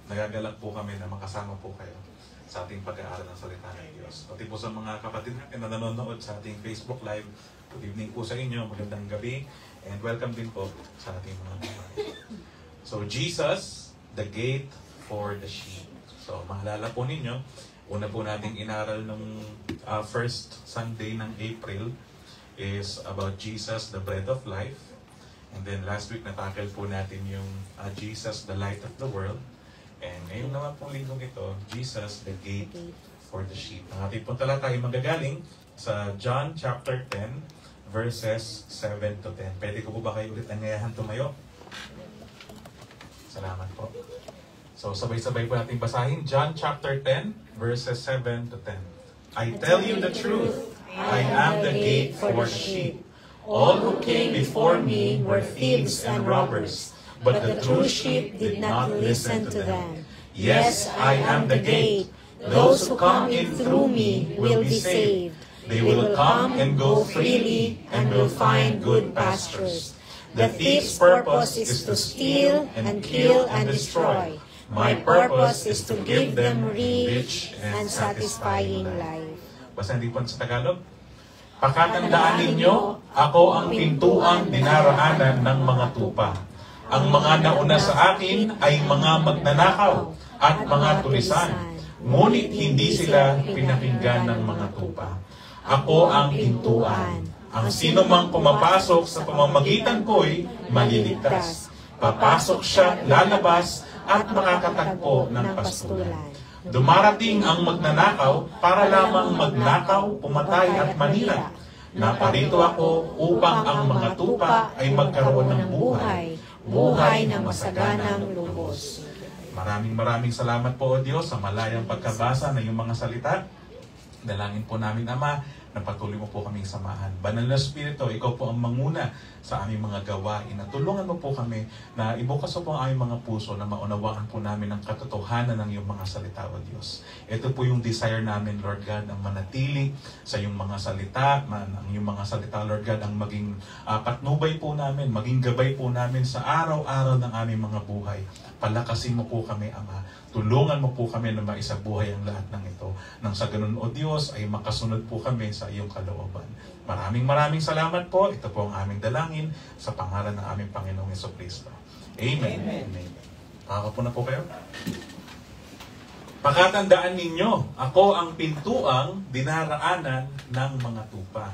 nagagalak po kami na makasama po kayo sa ating pag-aaral ng salita ng Diyos. Pati po sa mga kapatid natin na nanonood sa ating Facebook Live, good evening po sa inyo, magandang gabi, and welcome din po sa ating mga kapatid. So, Jesus, the gate for the sheep. So, maalala po ninyo, una po nating inaral nung first Sunday ng April is about Jesus, the bread of life. And then last week, natakil po natin yung Jesus, the light of the world. And ngayon naman pong linggong ito, Jesus, the gate for the sheep. Ang ating pong talata ay magagaling sa John chapter 10, verses 7 to 10. Pwede ko po ba kayo ulit angayahan tumayo? Salamat po. So, sabay-sabay po natin basahin. John chapter 10, verses 7 to 10. I tell you the truth, I am the gate for the sheep. All who came before me were thieves and robbers, but the true sheep did not listen to them. Yes, I am the gate. Those who come in through me will be saved. They will come and go freely and will find good pastures. The thief's purpose is to steal and kill and destroy. My purpose is to give them rich and satisfying life. Basahin din po sa Tagalog. Pakatandaan ninyo, ako ang pintuang dinaraanan ng mga tupa. Ang mga nauna sa akin ay mga magnanakaw at mga tulisan, ngunit hindi sila pinakinggan ng mga tupa. Ako ang pintuan. Ang sino mang pumapasok sa pamamagitan ko'y maliligtas. Papasok siya, lalabas, at makakatagpo ng pastulan. Dumarating ang magnanakaw para lamang magnakaw, pumatay at manira. Naparito ako upang ang mga tupa ay magkaroon ng buhay, buhay na masaganang lubos. Maraming salamat po, O Diyos, sa malayang pagkabasa ng iyong mga salita. Dalangin po namin, Ama, na patuloy mo po kaming samahan. Banal na Espiritu, ikaw po ang manguna sa aming mga gawain. At tulungan mo po kami na ibukas po ang aming mga puso na maunawaan po namin ang katotohanan ng iyong mga salita, O Diyos. Ito po yung desire namin, Lord God, ang manatili sa iyong mga salita, ang iyong mga salita, Lord God, ang maging patnubay po namin, maging gabay po namin sa araw-araw ng aming mga buhay. Palakasin mo po kami, Ama. Tulungan mo po kami na maisabuhay ang lahat ng ito. Nang sa ganun, O Diyos, ay makasunod po kami sa iyong kalooban. Maraming salamat po. Ito po ang aming dalangin sa pangalan ng aming Panginoong Jesucristo. Amen. Amen. Makaka na po kayo. Pakatandaan ninyo, ako ang pintuang dinaraanan ng mga tupa.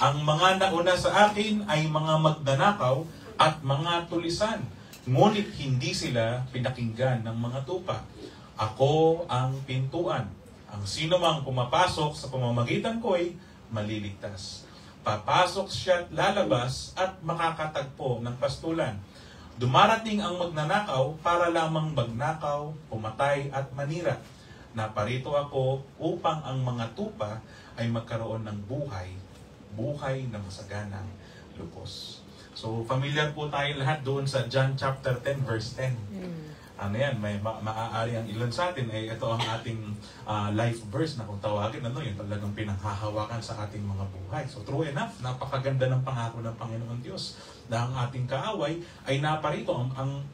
Ang mga nauna sa akin ay mga magnanakaw at mga tulisan. Ngunit hindi sila pinakinggan ng mga tupa. Ako ang pintuan. Ang sino mang pumapasok sa pamamagitan ko ay maliligtas. Papasok siya at lalabas at makakatagpo ng pastulan. Dumarating ang magnanakaw para lamang magnakaw, pumatay at manira. Naparito ako upang ang mga tupa ay magkaroon ng buhay, buhay na masaganang lubos. So, familiar po tayo lahat doon sa John chapter 10, verse 10. Ano yan, may maaari ang ilan sa atin, ito ang ating life verse na kung tawagin, yun talagang pinanghahawakan sa ating mga buhay. So, true enough, napakaganda ng pangako ng Panginoon Diyos na ang ating kaaway ay naparito,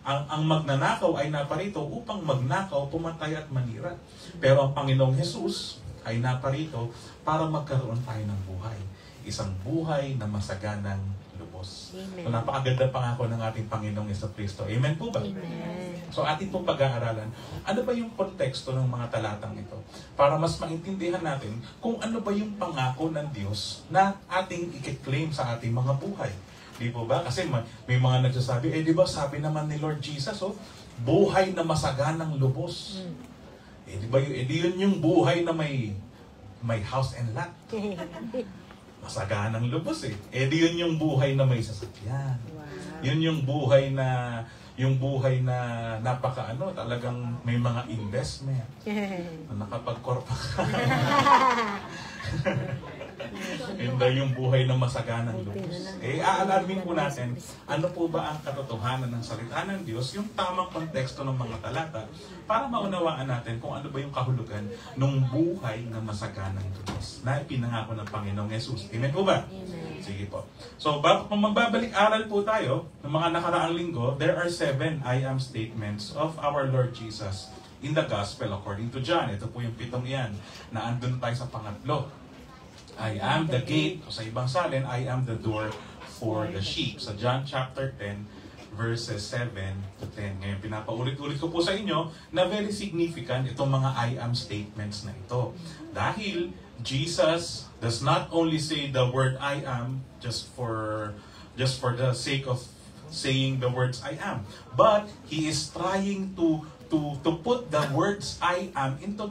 ang magnanakaw ay naparito upang magnakaw, pumatay at manira. Pero ang Panginoong Jesus ay naparito para magkaroon tayo ng buhay. Isang buhay na masaganang lubos. So, napakaganda pangako ng ating Panginoong Jesucristo. Amen po ba? Amen. So, ating pong pag-aaralan, ano ba yung konteksto ng mga talatang ito? Para mas maintindihan natin kung ano ba yung pangako ng Diyos na ating i-claim sa ating mga buhay. Di po ba? Kasi may mga nagsasabi, di ba sabi naman ni Lord Jesus, buhay na masaganang lubos. Di ba yun yung buhay na may house and lot. Masaganang lubos di yun yung buhay na may sasakyan. Wow. Yun yung buhay na talagang may mga investment. Na nakapag-corpa ka. Hindi yung buhay ng masaganang lubos. Aalamin po natin, ano po ba ang katotohanan ng salita ng Diyos, yung tamang konteksto ng mga talata, para maunawaan natin kung ano ba yung kahulugan ng buhay ng masaganang lubos na ipinangako ng Panginoong Yesus. Amen po ba? Amen. Sige po. So, kung magbabalik-aral po tayo ng mga nakaraang linggo, there are 7 I am statements of our Lord Jesus in the Gospel according to John. Ito po yung 7 yan, na andun tayo sa pangatlo. I am the gate, o sa ibang salin, I am the door for the sheep. Sa John chapter 10, verses 7 to 10. Ngayon, pinapaulit-ulit ko po sa inyo na very significant itong mga I am statements na ito. Dahil Jesus does not only say the word I am just for the sake of saying the words I am, but He is trying to put the words I am into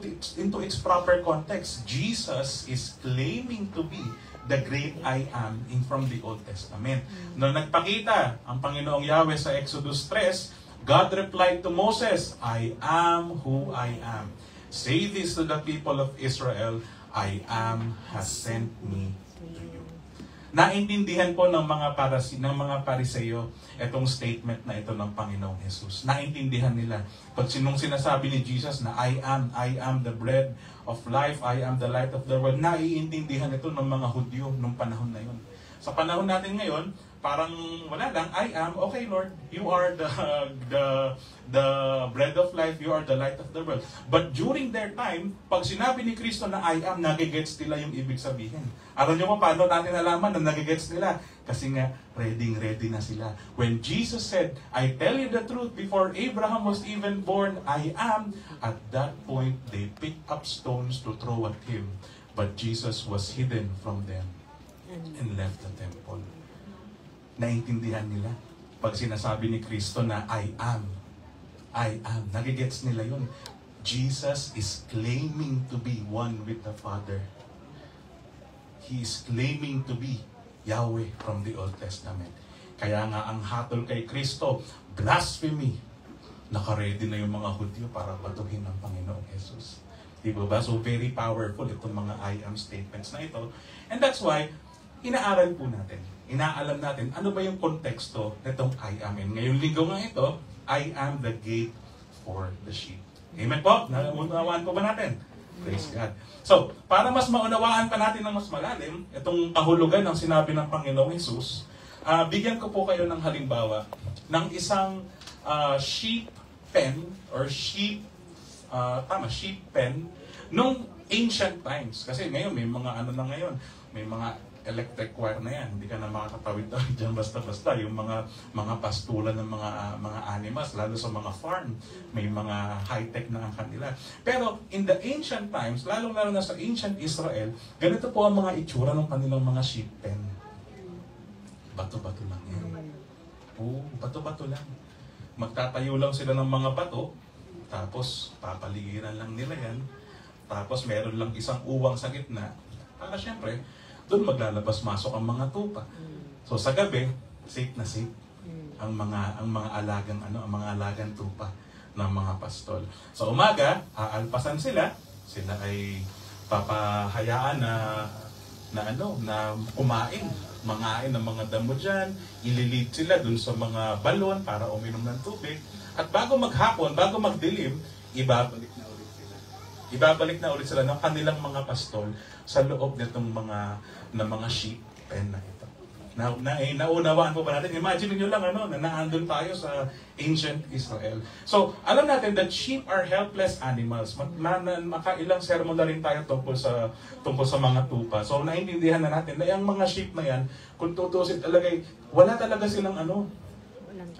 its proper context. Jesus is claiming to be the great I am from the Old Testament. Nung nagpakita ang Panginoong Yahweh sa Exodus 3, God replied to Moses, I am who I am. Say this to the people of Israel, I am has sent me to you. Naintindihan po ng mga Pariseo itong statement na ito ng Panginoong Jesus. Naintindihan nila. Pag sinasabi ni Jesus na I am the bread of life, I am the light of the world, naiintindihan ito ng mga Hudyo nung panahon na yun. Sa panahon natin ngayon, parang wala lang, I am, okay Lord, you are the bread of life, you are the light of the world. But during their time, pag sinabi ni Kristo na I am, nagigets nila yung ibig sabihin. Alam nyo mo paano natin nalaman na nagigets nila? Kasi nga, ready na sila. When Jesus said, I tell you the truth, before Abraham was even born, I am, at that point, they picked up stones to throw at Him. But Jesus was hidden from them and left the temple. Naintindihan nila pag sinasabi ni Kristo na I am, nagigets nila yun. Jesus is claiming to be one with the Father. He is claiming to be Yahweh from the Old Testament. Kaya nga ang hatol kay Kristo, blasphemy. Naka-ready na yung mga Hudyo para batuhin ang Panginoong Jesus. Diba ba? So very powerful itong mga I am statements na ito. And that's why, inaaral po natin. Inaalam natin ano ba yung konteksto nitong I am. And ngayong linggo nga ito, I am the gate for the sheep. Amen po? Naunawaan po ba natin? Praise God. So, para mas maunawaan pa natin ng mas malalim, itong kahulugan ng sinabi ng Panginoong Jesus, bigyan ko po kayo ng halimbawa ng isang sheep pen or sheep pen nung ancient times. Kasi ngayon, may mga ano na ngayon, may mga electric wire na yan. Hindi ka na makakatawid dyan basta-basta. Yung mga pastulan ng mga animals, lalo sa mga farm, may mga high-tech na ang kanila. Pero in the ancient times, lalo-lalo na sa ancient Israel, ganito po ang mga itsura ng kanilang mga sheep pen. Bato-bato lang yan. Oo, bato-bato lang. Magtatayo lang sila ng mga bato, tapos papaligiran lang nila yan, tapos meron lang isang uwang sa gitna, para syempre, doon maglalabas-masok ang mga tupa. So sa gabi, safe na safe ang mga alagang tupa ng mga pastol. Sa umaga, aalpasan sila ay papahayaan na kumain, mangain ng mga damo diyan, ililid sila doon sa mga balon para uminom ng tubig. At bago maghapon, bago magdilim, ibabalik na ulit sila ng kanilang mga pastol sa loob nitong mga sheep pen na ito. Naunawaan po ba natin? Imagine niyo lang na naandun tayo sa ancient Israel. So, alam natin that sheep are helpless animals. Makailang sermon na rin tayo tungkol sa mga tupa. So, naintindihan na natin na yung mga sheep na yan, kung tutusin talaga, wala talaga silang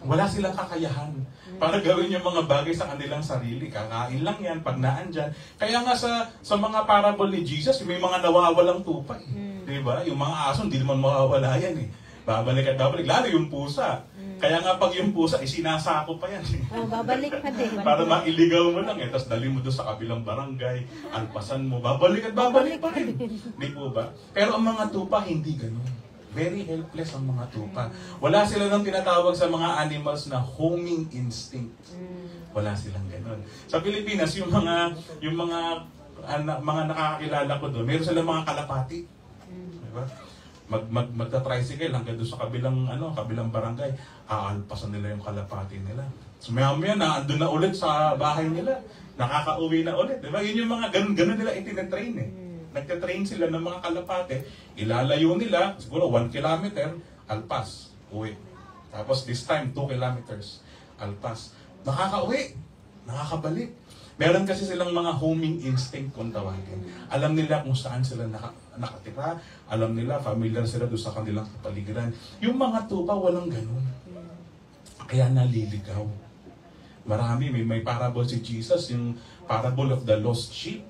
wala silang kakayahan para gawin yung mga bagay sa kanilang sarili. Kakain lang yan pag naandyan. Kaya nga sa mga parable ni Jesus, may mga nawawalang tupa. Diba? Yung mga aso, hindi naman mawawala yan eh. Babalik at babalik. Lalo yung pusa. Kaya nga pag yung pusa, sinasako pa yan. Babalik pa din. Para mailigaw mo lang eh. Tapos dali mo doon sa kabilang barangay, alpasan mo, babalik at babalik pa rin. Di po ba? Pero ang mga tupa, hindi ganun. Very helpless ang mga tupa. Wala sila nang tinatawag sa mga animals na homing instinct. Wala silang ganun. Sa Pilipinas, yung mga nakakakilala ko doon, meron silang mga kalapati. Diba? Magta-tricycle hanggang doon sa kabilang barangay, aalpasan nila yung kalapati nila. So maya-maya andun na ulit sa bahay nila. Nakakauwi na ulit. Diba? Yun yung mga ganun nila itinatrain eh. Nagte-train sila ng mga kalapate, ilalayo nila, siguro 1 kilometer, alpas, uwi. Tapos this time, 2 kilometers, alpas. Nakakauwi, nakakabalik. Meron kasi silang mga homing instinct kung tawagin. Alam nila kung saan sila nakatira, alam nila, familiar sila doon sa kanilang kapaligiran. Yung mga tupa, walang ganun. Kaya naliligaw. Marami, may parable si Jesus, yung parable of the lost sheep.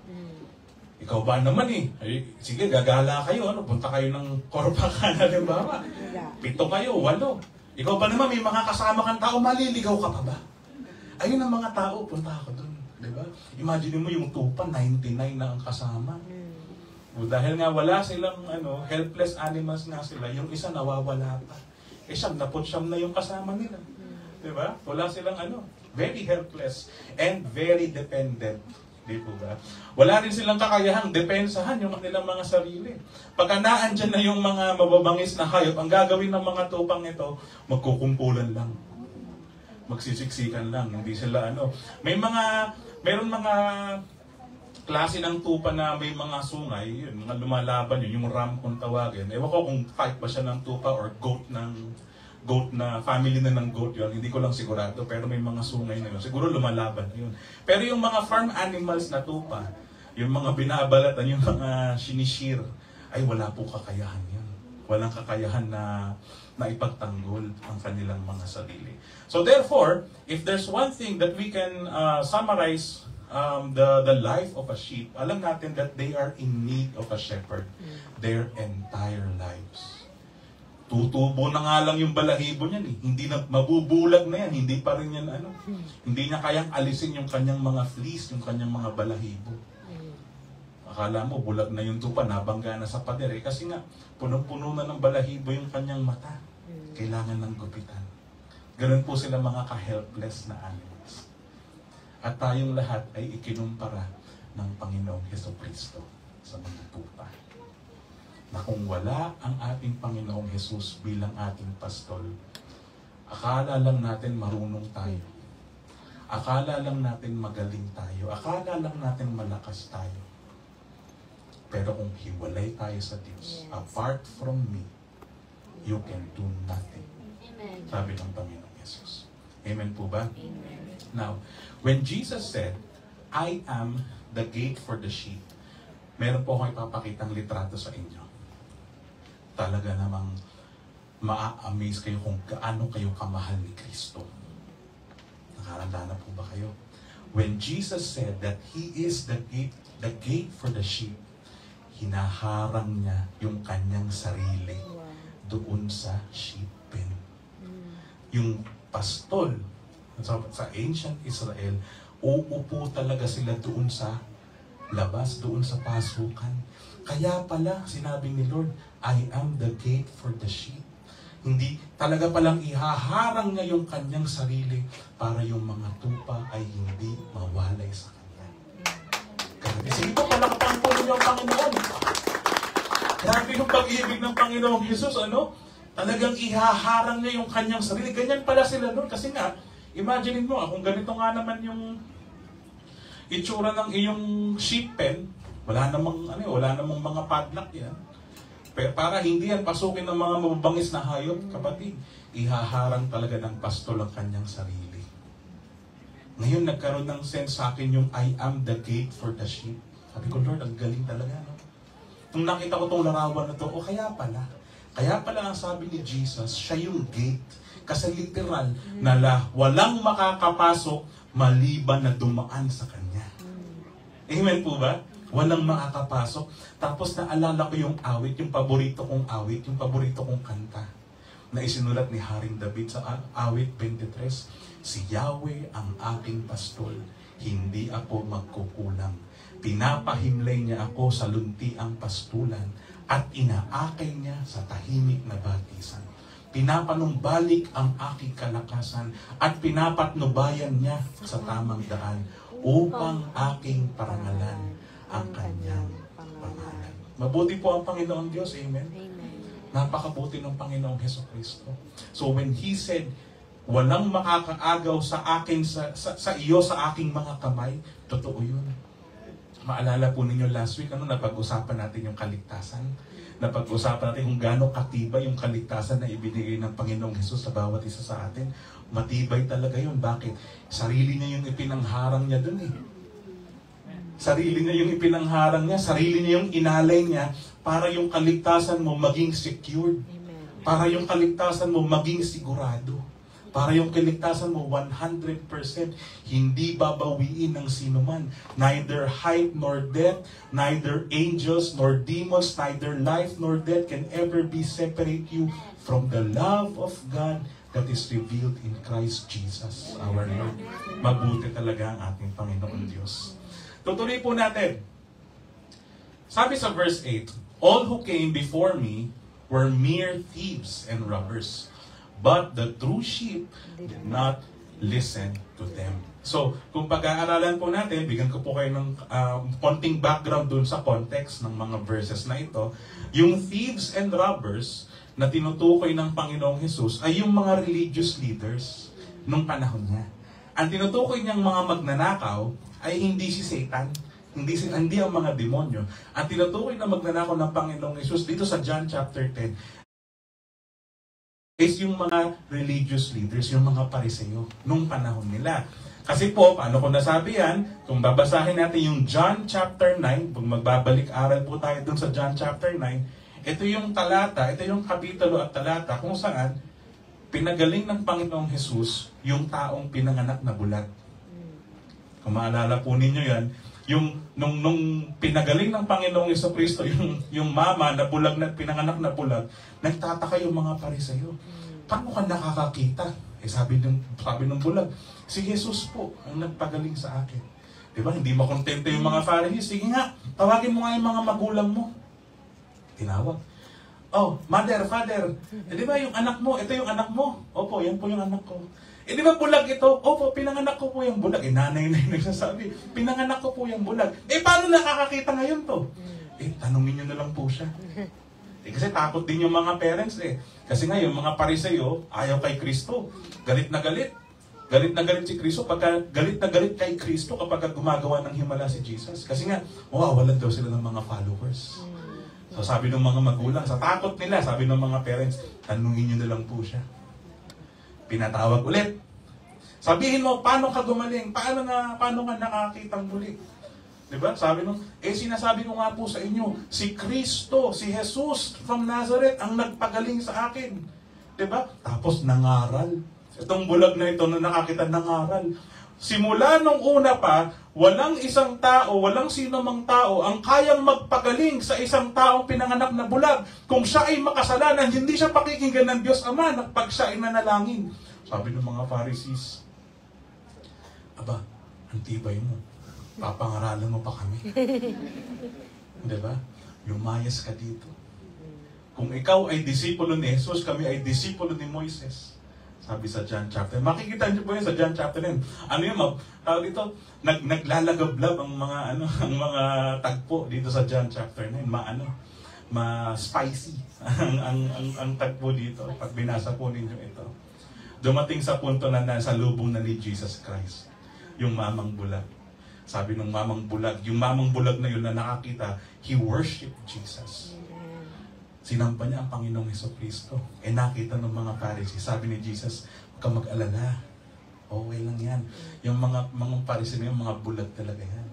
Ikaw ba naman Ay, sige, gagala kayo, punta kayo ng Corpacan, halimbawa. 7 kayo, 8. Ikaw ba naman, may mga kasama kang tao, maliligaw ka pa ba? Ayun ang mga tao, punta ako doon. Diba? Imagine mo yung tupa, 99 na ang kasama. O dahil nga wala silang helpless animals nga sila, yung isa nawawala pa. Siyam na yung kasama nila. Diba? Wala silang very helpless and very dependent. Di po ba? Wala rin silang kakayahang depensahan yung kanilang mga sarili. Pagka naandyan na yung mga mababangis na hayop, ang gagawin ng mga tupang ito, magkukumpulan lang. Magsisiksikan lang. Hindi sila meron mga klase ng tupa na may mga sungay, yun, mga lumalaban yun, yung ram kung tawagin. Ewan ko kung type ba siya ng tupa or goat na family na ng goat yun, hindi ko lang sigurado, pero may mga sungay na yun. Siguro lumalaban yun. Pero yung mga farm animals na tupa, yung mga binabalatan, yung mga sinishir, ay wala po kakayahan yun. Walang kakayahan na ipagtanggol ang kanilang mga sarili. So therefore, if there's one thing that we can summarize the life of a sheep, alam natin that they are in need of a shepherd their entire lives. Tutubo na nga lang yung balahibo niyan Hindi na mabubulag na yan, hindi pa rin yan Hindi niya kayang alisin yung kanyang mga fleece, yung kanyang mga balahibo. Akala mo bulag na yung tupa, nabangga na sa pader kasi nga punong-puno na ng balahibo yung kanyang mata. Kailangan ng gupitan. Ganun po sila mga ka-helpless na animals. At tayong lahat ay ikinumpara ng Panginoong Hesukristo sa mga tupa. Na kung wala ang ating Panginoong Jesus bilang ating pastol, akala lang natin marunong tayo. Akala lang natin magaling tayo. Akala lang natin malakas tayo. Pero kung hiwalay tayo sa Diyos, apart from me, you can do nothing. Amen. Sabi ng Panginoong Jesus. Amen po ba? Amen. Now, when Jesus said, I am the gate for the sheep, meron po akong ipapakitang litrato sa inyo. Talaga namang ma-amaze kayo kung gaano kayo kamahal ni Kristo. Nakaranda na po ba kayo? When Jesus said that He is the gate for the sheep, hinaharang niya yung kanyang sarili doon sa sheep pen. Yung pastol sa ancient Israel, uupo talaga sila doon sa labas, doon sa pasukan. Kaya pala, sinabi ni Lord, I am the gate for the sheep. Hindi, talaga palang ihaharang niya yung kanyang sarili para yung mga tupa ay hindi mawalay sa kanya. Grabe, sige po, palakpakan po niyo ang Panginoon. Grabe yung pag-ibig ng Panginoong Jesus, Talagang ihaharang niya yung kanyang sarili. Ganyan pala sila Lord. Kasi nga, imagine mo, kung ganito nga naman yung itsura ng iyong sheep pen, wala namang mga padlock yan. Pero para hindi yan pasukin ng mga mababangis na hayop, kapatid, ihaharang talaga ng pastol ang kanyang sarili. Ngayon, nagkaroon ng sense sa akin yung I am the gate for the sheep. Sabi ko, Lord, ang galing talaga, Nung nakita ko itong larawan na ito, kaya pala ang sabi ni Jesus, siya yung gate. Kasi literal, walang makakapasok maliban na dumaan sa kanya. Amen po ba? Walang makakapasok. Tapos naalala ko yung awit, yung paborito kong awit, yung paborito kong kanta na isinulat ni Haring David sa awit 23. Si Yahweh ang aking pastol, hindi ako magkukulang. Pinapahimlay niya ako sa luntiang pastulan at inaakay niya sa tahimik na batisan. Pinapanumbalik ang aking kalakasan at pinapatnubayan niya sa tamang daan upang aking parangalan ang kanyang pangalan. Mabuti po ang Panginoon Diyos. Amen? Amen. Napakabuti ng Panginoong Hesukristo. So when He said, walang makakaagaw sa akin, sa iyo, sa aking mga kamay, totoo yun. Maalala po ninyo last week, napag-usapan natin yung kaligtasan. Napag-usapan natin kung gaano katibay yung kaligtasan na ibinigay ng Panginoong Hesus sa bawat isa sa atin. Matibay talaga yun. Bakit? Sarili niya yung ipinangharang niya dun eh. Sarili niya yung ipinangharang niya, sarili niya yung inalay niya para yung kaligtasan mo maging secured. Para yung kaligtasan mo maging sigurado. Para yung kaligtasan mo 100% hindi babawiin ng sino man. Neither height nor depth, neither angels nor demons, neither life nor death can ever be separate you from the love of God that is revealed in Christ Jesus, our Lord. Mabuti talaga ang ating Panginoon Diyos. Tutuloy po natin. Sabi sa verse 8, all who came before me were mere thieves and robbers. But the true sheep did not listen to them. So, kung pag-aaralan po natin, bigyan ko po kayo ng konting background dun sa context ng mga verses na ito. Yung thieves and robbers na tinutukoy ng Panginoong Hesus ay yung mga religious leaders nung panahon niya. Ang tinutukoy niyang mga magnanakaw ay hindi si Satan, hindi ang mga demonyo. Ang tinutukoy na magnanakaw ng Panginoong Hesus dito sa John chapter 10, is yung mga religious leaders, yung mga Pariseo, nung panahon nila. Kasi po, paano ko nasabi yan? Kung babasahin natin yung John chapter 9, kung magbabalik-aral po tayo dun sa John chapter 9, ito yung talata, ito yung kapitulo at talata kung saan pinagaling ng Panginoong Hesus yung taong pinanganak na bulag. Kung maalala po ninyo yan, yung nung pinagaling ng Panginoong Jesucristo yung mama na bulag na pinanganak na bulag, nagtataka yung mga Pariseo. Paano ka nakakakita? Sabi ng bulag, si Jesus po ang nagpagaling sa akin. Di ba? Hindi makontento yung mga Pharisees. Sige nga, tawagin mo nga yung mga magulang mo. Tinawag. Oh, mother, father. Di ba yung anak mo? Ito yung anak mo. Opo, yan po yung anak ko. Di ba bulag ito? Opo, pinanganak ko po yung bulag. Nanay na yung nagsasabi, pinanganak ko po yung bulag. Paano nakakakita ngayon to? Tanungin nyo na lang po siya. Kasi takot din yung mga parents Kasi nga yung mga Pariseo, ayaw kay Kristo. Galit na galit. Galit na galit si Kristo. Galit na galit kay Kristo kapag gumagawa ng himala si Jesus. Kasi nga, mawawalan daw sila ng mga followers. So sabi ng mga magulang, sa takot nila, sabi ng mga parents, tanungin nyo na lang po siya. Pinatawag ulit. Sabihin mo, paano ka gumaling? Paano nga nakakitang muli? Diba? Sabi nung, sinasabi ko nga po sa inyo, si Kristo, si Jesus from Nazareth, ang nagpagaling sa akin. Diba? Tapos nangaral. Itong bulag na ito na nakakita, nangaral. Simula nung una pa, walang isang tao, walang sino mang tao ang kayang magpagaling sa isang taong pinanganak na bulag. Kung siya ay makasalanan, hindi siya pakikinggan ng Diyos Ama pag siya ay nanalangin. Sabi ng mga Pharisees, aba, ang tibay mo. Papangaralan mo pa kami. Diba? Lumayas ka dito. Kung ikaw ay disipulo ni Jesus, kami ay disipulo ni Moises. Sabi sa John chapter. Makikita niyo po yun sa John chapter 9. Ano yun, tawag dito, naglalagablab ang mga tagpo dito sa John chapter 9. Ma-spicy ang tagpo dito pag binasa po ninyo ito. Dumating sa punto na nasa lubong na ni Jesus Christ. Yung mamang bulag. Sabi ng mamang bulag, yung mamang bulag na yun na nakakita, he worshiped Jesus. Sinamba niya ang Panginoong Jesucristo. Nakita ng mga Pharisees. Sabi ni Jesus, huwag kang mag-alala. Okay lang yan. Yung mga Pharisees na yung mga bulag talaga yan.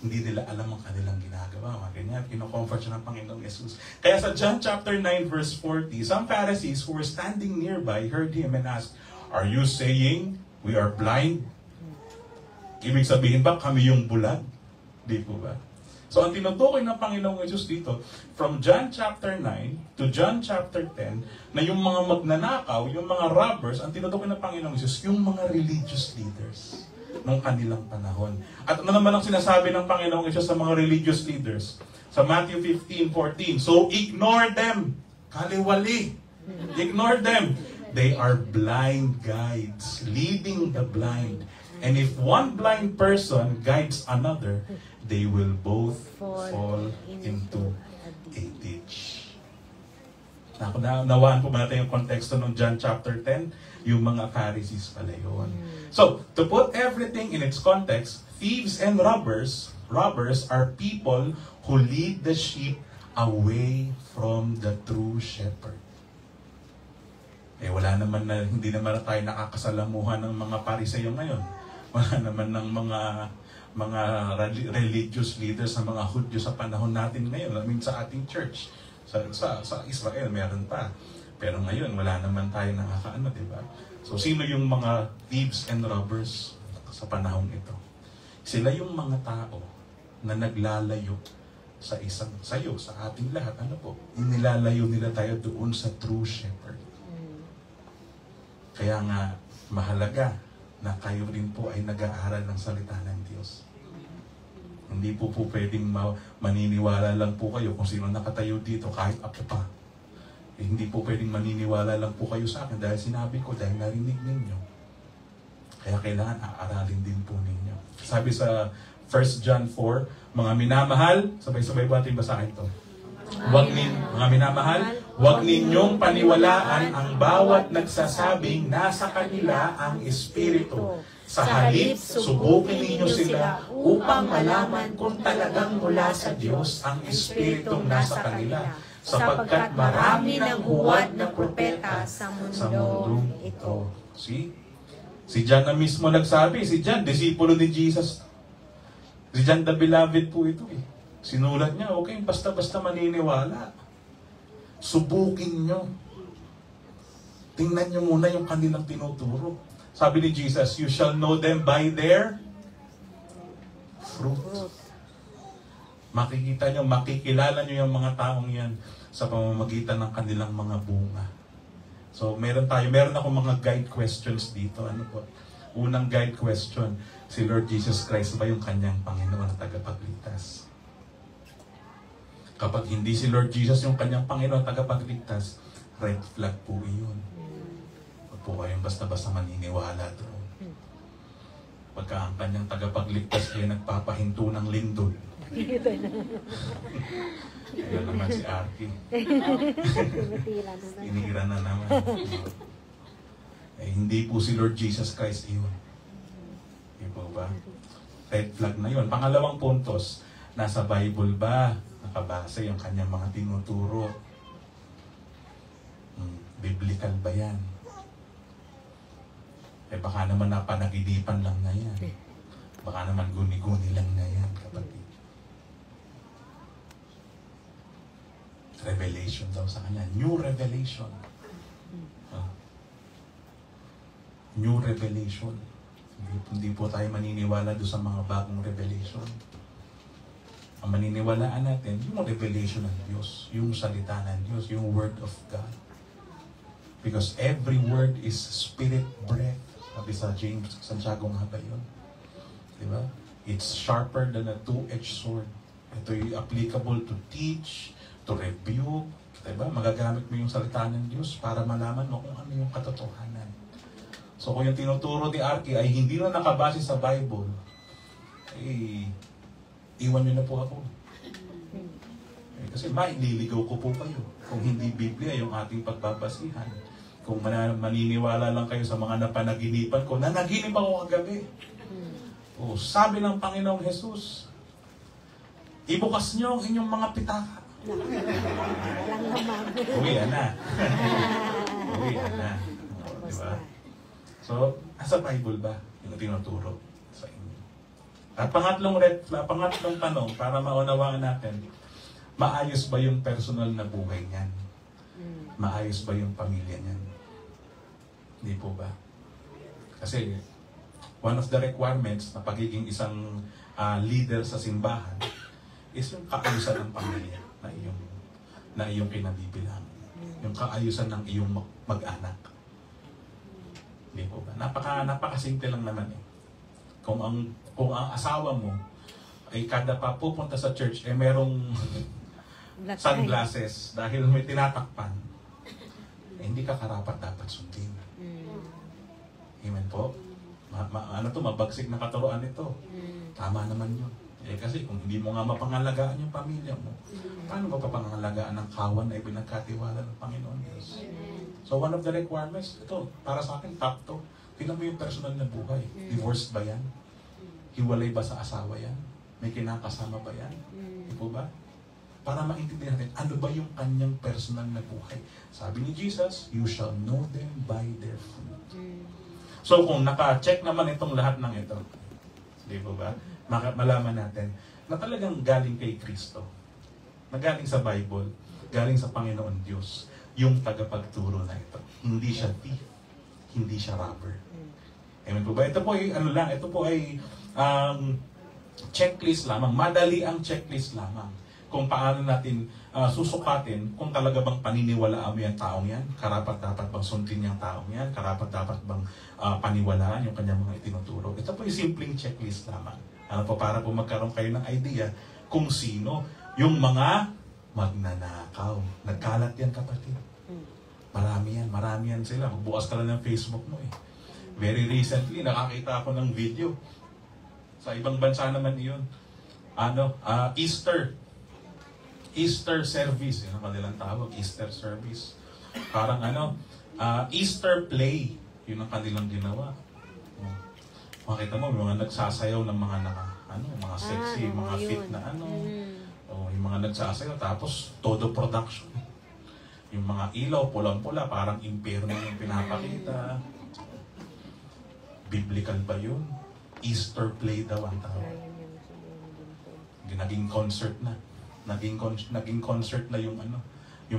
Hindi nila alam ang kanilang ginagawa. Mga ganyan. Kino-comfort siya ng Panginoong Jesus. Kaya sa John chapter 9 verse 40, some Pharisees who were standing nearby heard him and asked, are you saying we are blind? Ibig sabihin ba kami yung bulag? Di po ba? So, ang tinutukoy ng Panginoong Jesus dito, from John chapter 9 to John chapter 10, na yung mga magnanakaw, yung mga robbers, ang tinutukoy ng Panginoong Jesus, yung mga religious leaders ng kanilang panahon. At ano naman ang sinasabi ng Panginoong Jesus sa mga religious leaders? Sa Matthew 15:14, so ignore them. Kaliwali. Ignore them. They are blind guides, leading the blind. And if one blind person guides another, they will both fall into a ditch. Nawaan po ba natin yung konteksto ng John chapter 10? Yung mga Pharisees pala yun. So, to put everything in its context, thieves and robbers are people who lead the sheep away from the true shepherd. Wala naman hindi naman tayo nakakasalamuhan ng mga Pariseo ngayon. Wala naman ng mga religious leaders ng mga Hudyo sa panahon natin ngayon. I mean, sa ating church. Sa Israel, meron pa. Pero ngayon, wala naman tayo nakakaano, di ba? So, sino yung mga thieves and robbers sa panahon ito? Sila yung mga tao na naglalayo sa ating lahat. Ano po? Inilalayo nila tayo doon sa true shepherd. Kaya nga, mahalaga na kayo rin po ay nag-aaral ng salita ng Diyos. Hindi po pwedeng maniniwala lang po kayo kung sino nakatayo dito kahit ako pa. Hindi po pwedeng maniniwala lang po kayo sa akin dahil sinabi ko, dahil narinig ninyo. Kaya kailangan aaralin din po ninyo. Sabi sa 1 John 4, mga minamahal, sabay-sabay po natin basahin ito. Mga minamahal, huwag ninyong paniwalaan ang bawat nagsasabing nasa kanila ang Espiritu. Sa halip, subukin ninyo sila upang malaman kung talagang mula sa Diyos ang Espiritong nasa kanila. Sapagkat marami ng huwad na propeta sa mundong ito. See? Si John na mismo nagsabi. Si John, disipulo ni Jesus. Si John the Beloved po ito eh. Sinulat niya, okay, basta-basta maniniwala. Subukin nyo. Tingnan nyo muna yung kanilang tinuturo. Sabi ni Jesus, you shall know them by their fruit. Makikita nyo, makikilala nyo yung mga taong yan sa pamamagitan ng kanilang mga bunga. So, meron akong mga guide questions dito. Ano po? Unang guide question, si Lord Jesus Christ ba yung kanyang Panginoon at tagapagligtas? Kapag hindi si Lord Jesus yung kanyang Panginoon at tagapagligtas, red flag po iyon. Huwag po kayong basta-basta maniniwala doon. Pagka ang kanyang tagapagligtas ay nagpapahinto ng lindol. Yan naman si Arky. Inira na naman. Hindi po si Lord Jesus Christ iyon. Hindi po ba? Red flag na yun. Pangalawang puntos, nasa Bible ba nakabase yung kanyang mga tinuturo? Biblical ba yan? Baka naman napanaginipan lang na yan. Baka naman guni-guni lang na yan, kapatid. Revelation daw sa kanya. New revelation. New revelation. Hindi po tayo maniniwala doon sa mga bagong revelation. Ang maniniwalaan natin, yung revelation ng Diyos, yung salita ng Diyos, yung word of God. Because every word is spirit breath. Sabi sa James, Santiago nga ba yun? Diba? It's sharper than a two-edged sword. Ito yung applicable to teach, to rebuke. Diba? Magagamit mo yung salita ng Diyos para malaman mo kung ano yung katotohanan. So kung yung tinuturo ni Arky ay hindi na nakabase sa Bible, iwan nyo na po ako. Kasi maililigaw ko po kayo. Kung hindi Biblia yung ating pagbabasihan. Kung maniniwala lang kayo sa mga napanaginipan ko, nanaginip ako kagabi. Sabi ng Panginoong Jesus, ibukas nyo ang inyong mga pitaka. Uwian na. Uwian na. Diba? So, nasa Bible ba yung tinuturo sa inyo? At pangatlong tanong, para maunawaan natin, maayos ba yung personal na buhay niyan? Maayos ba yung pamilya niyan? Hindi po ba? Kasi, one of the requirements na pagiging isang leader sa simbahan is yung kaayusan ng pamilya na iyong kinabibilang. Yung kaayusan ng iyong mag-anak. Hindi po ba? Napakasimple lang naman eh. Kung ang asawa mo ay kada pa pupunta sa church merong sunglasses dahil may tinatakpan, hindi ka karapat dapat sundin. Amen po? Mabagsik na katuruan ito. Tama naman yun. Eh kasi kung hindi mo nga mapangalagaan yung pamilya mo, paano ba papangalagaan ng kawan na ibinagkatiwala ng Panginoon Diyos? So one of the requirements, ito, para sa akin, top to. Tingnan mo yung personal na buhay. Divorced ba yan? Hiwalay ba sa asawa yan? May kinakasama ba yan? Di po ba? Para maintindihan natin, ano ba yung kanyang personal na buhay? Sabi ni Jesus, you shall know them by their fruit. So kung naka-check naman itong lahat ng ito, di po ba? Malaman natin na talagang galing kay Kristo, na galing sa Bible, galing sa Panginoon Diyos, yung tagapagturo na ito. Hindi siya thief, hindi siya robber. Amen po ba? Ito po ay, ito po ay checklist lamang, madali ang checklist lamang kung paano natin susukatin kung talaga bang paniniwalaan mo yung taong yan, karapat-dapat bang sundin yung taong yan, karapat-dapat bang paniwalaan yung kanyang mga itinuturo. Ito po yung simpleng checklist lamang. Ano po, para po magkaroon kayo ng idea kung sino yung mga magnanakaw. Nagkalat yan, kapatid. Marami yan sila. Magbukas ka lang ng Facebook mo eh. Very recently, nakakita ako ng video. Sa ibang bansa naman yun. Easter service. Yun ang kanilang tawag, Easter service. Parang Easter play. Yun ang kanilang ginawa. Makita mo, yung mga nagsasayaw ng mga mga sexy, mga fit na yung mga nagsasayaw, tapos todo production. Yung mga ilaw, pulang-pula, parang impyerno yung pinapakita. Biblical ba yun? Easter play daw ang tawag. Naging concert na. Naging concert na yung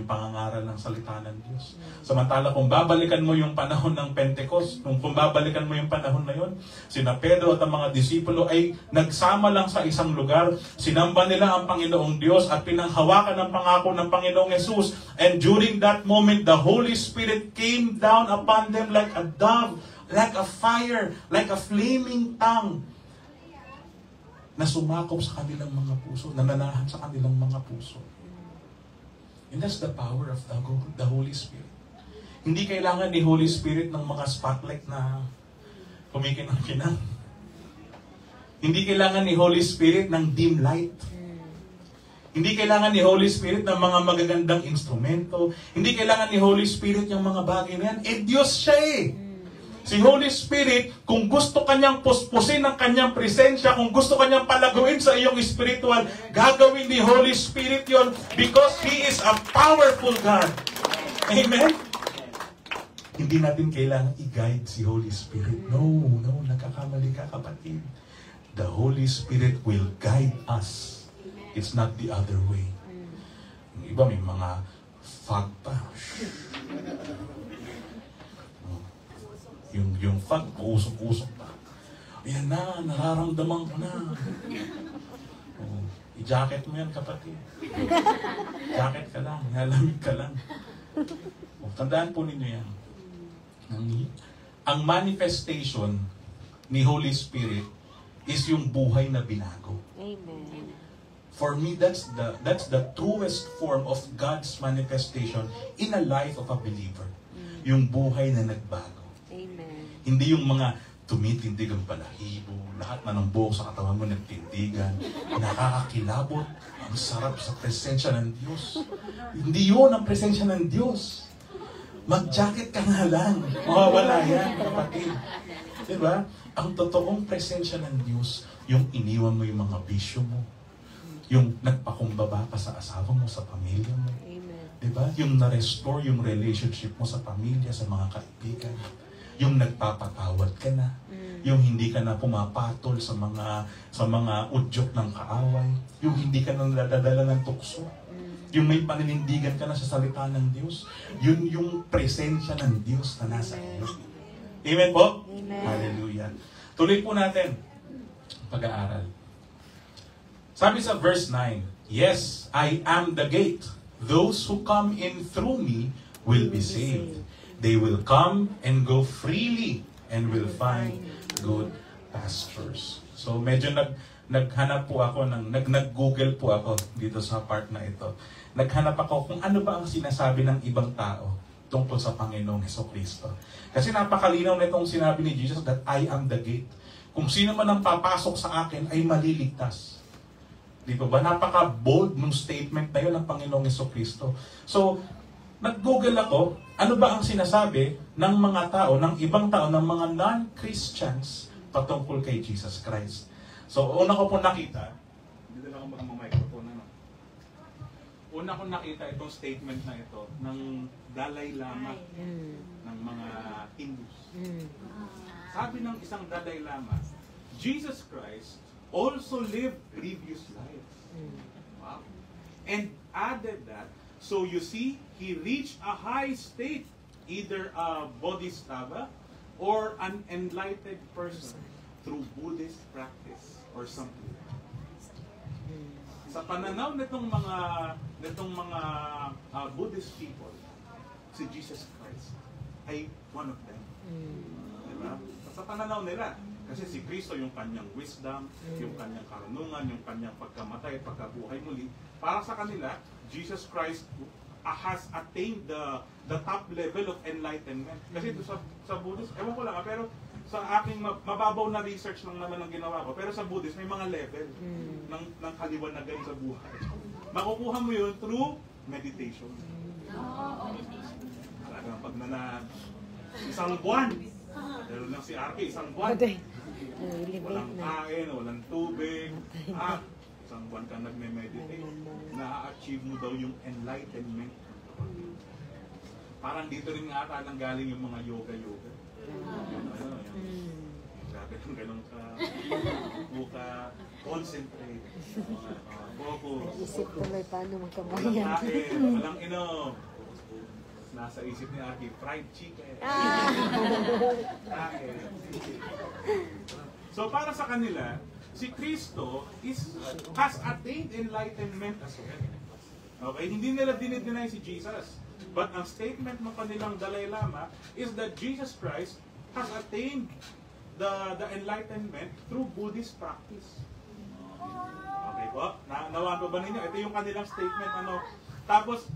pangangaral ng salita ng Diyos. Samantala kung babalikan mo yung panahon ng Pentecost, kung babalikan mo yung panahon na yun, sina Pedro at ang mga disipulo ay nagsama lang sa isang lugar, sinamba nila ang Panginoong Diyos at pinanghawakan ng pangako ng Panginoong Jesus. And during that moment, the Holy Spirit came down upon them like a dove, like a fire, like a flaming tongue, na sumakop sa kanilang mga puso, nananahan sa kanilang mga puso. And that's the power of the Holy Spirit. Hindi kailangan ni Holy Spirit ng mga spotlight na kumikinang-kinang. Hindi kailangan ni Holy Spirit ng dim light. Hindi kailangan ni Holy Spirit ng mga magagandang instrumento. Hindi kailangan ni Holy Spirit yung mga bagay na yan. Eh, Diyos siya eh. Si Holy Spirit, kung gusto kanyang puspusin ang kanyang presensya, kung gusto kanyang palaguin sa iyong spiritual, gagawin ni Holy Spirit yon because He is a powerful God. Amen? Hindi natin kailangan i-guide si Holy Spirit. No, nagkakamali ka, kapatid. The Holy Spirit will guide us. It's not the other way. Yung iba may mga fog pa. Yung fog, usok-usok pa. Ayan na, nararamdaman ko na. I-jacket mo yan, kapatid. Jacket ka lang, nalamig ka lang. Tandaan po ninyo yan. Ang manifestation ni Holy Spirit is yung buhay na binago. Amen. For me, that's the truest form of God's manifestation in a life of a believer. Yung buhay na nagbago. Amen. Hindi yung mga tumitindig ang balahibo, lahat na ng buhok sa katawan mo nagtindigan, nakakakilabot, ang sarap sa presensya ng Diyos. Hindi yun ang presensya ng Diyos. Mag-jacket ka nga lang. Mawawala yan, kapatid. Diba? Ang totoong presensya ng Diyos, yung iniwan mo yung mga bisyo mo, yung nagpakumbaba ka sa asawa mo, sa pamilya mo. Amen. Diba? Yung na-restore yung relationship mo sa pamilya, sa mga kaibigan. Yung nagpapatawad ka na. Yung hindi ka na pumapatol sa mga udyok ng kaaway. Yung hindi ka na nadadala ng tukso. Yung may paninindigan ka na sa salita ng Diyos. Yun yung presensya ng Diyos na nasa iyo. Amen po? Amen. Hallelujah. Tuloy po natin pag-aaral. Sabi sa verse 9, "Yes, I am the gate. Those who come in through me will be saved. They will come and go freely and will find good pastures." So medyo naghanap po ako, nag-Google po ako dito sa part na ito. Naghanap ako kung ano ba ang sinasabi ng ibang tao tungkol sa Panginoong Hesukristo. Kasi napakalinaw na itong sinabi ni Jesus that I am the gate. Kung sino man ang papasok sa akin ay maliligtas. Di ba ba? Napaka-bold nung statement na yun ng Panginoong Jesucristo. So, nag-google ako, ano ba ang sinasabi ng mga tao, ng ibang tao, ng mga non-Christians patungkol kay Jesus Christ. So, una ko po nakita, dito lang ako mag-microphone, ano? Una ko nakita itong statement na ito ng Dalai Lama ng mga Hindus. Sabi ng isang Dalai Lama, Jesus Christ also lived previous lives. Wow. And added that, so you see, he reached a high state, either a bodhisattva or an enlightened person through Buddhist practice or something. Sa pananaw nitong mga Buddhist people, si Jesus Christ ay one of them. Diba? Sa pananaw nila, kasi si Kristo yung kanyang wisdom, yung kanyang karunungan, yung kanyang pagkamatay, pagkabuhay muli. Para sa kanila, Jesus Christ has attained the top level of enlightenment. Kasi sa Buddhist, ewan ko lang, pero sa aking mababaw na research lang naman ang ginawa ko, pero sa Buddhist may mga level ng kaliwanagan sa buhay. Makukuha mo yun through meditation. Talagang pag isang buwan, meron lang si Arky, isang buwan. Walang kain, walang tubig. Isang buwan ka nagme-meditate. Na-achieve mo daw yung enlightenment. Parang dito rin nga ata nang galing yung mga yoga-yoga. Grabe ng ganun ka. Buka, concentrate. Focus. Isip tuloy paano Walang magkabayan. kain, walang inom. Nasa isip ni Aki, fried chicken. Kain. So para sa kanila, si Kristo has attained enlightenment as well. Okay? Hindi nila dinideny si Jesus. But ang statement ng kanilang Dalai Lama is that Jesus Christ has attained the enlightenment through Buddhist practice. Okay po? Nawaan po ba ninyo? Ito yung kanilang statement. Tapos,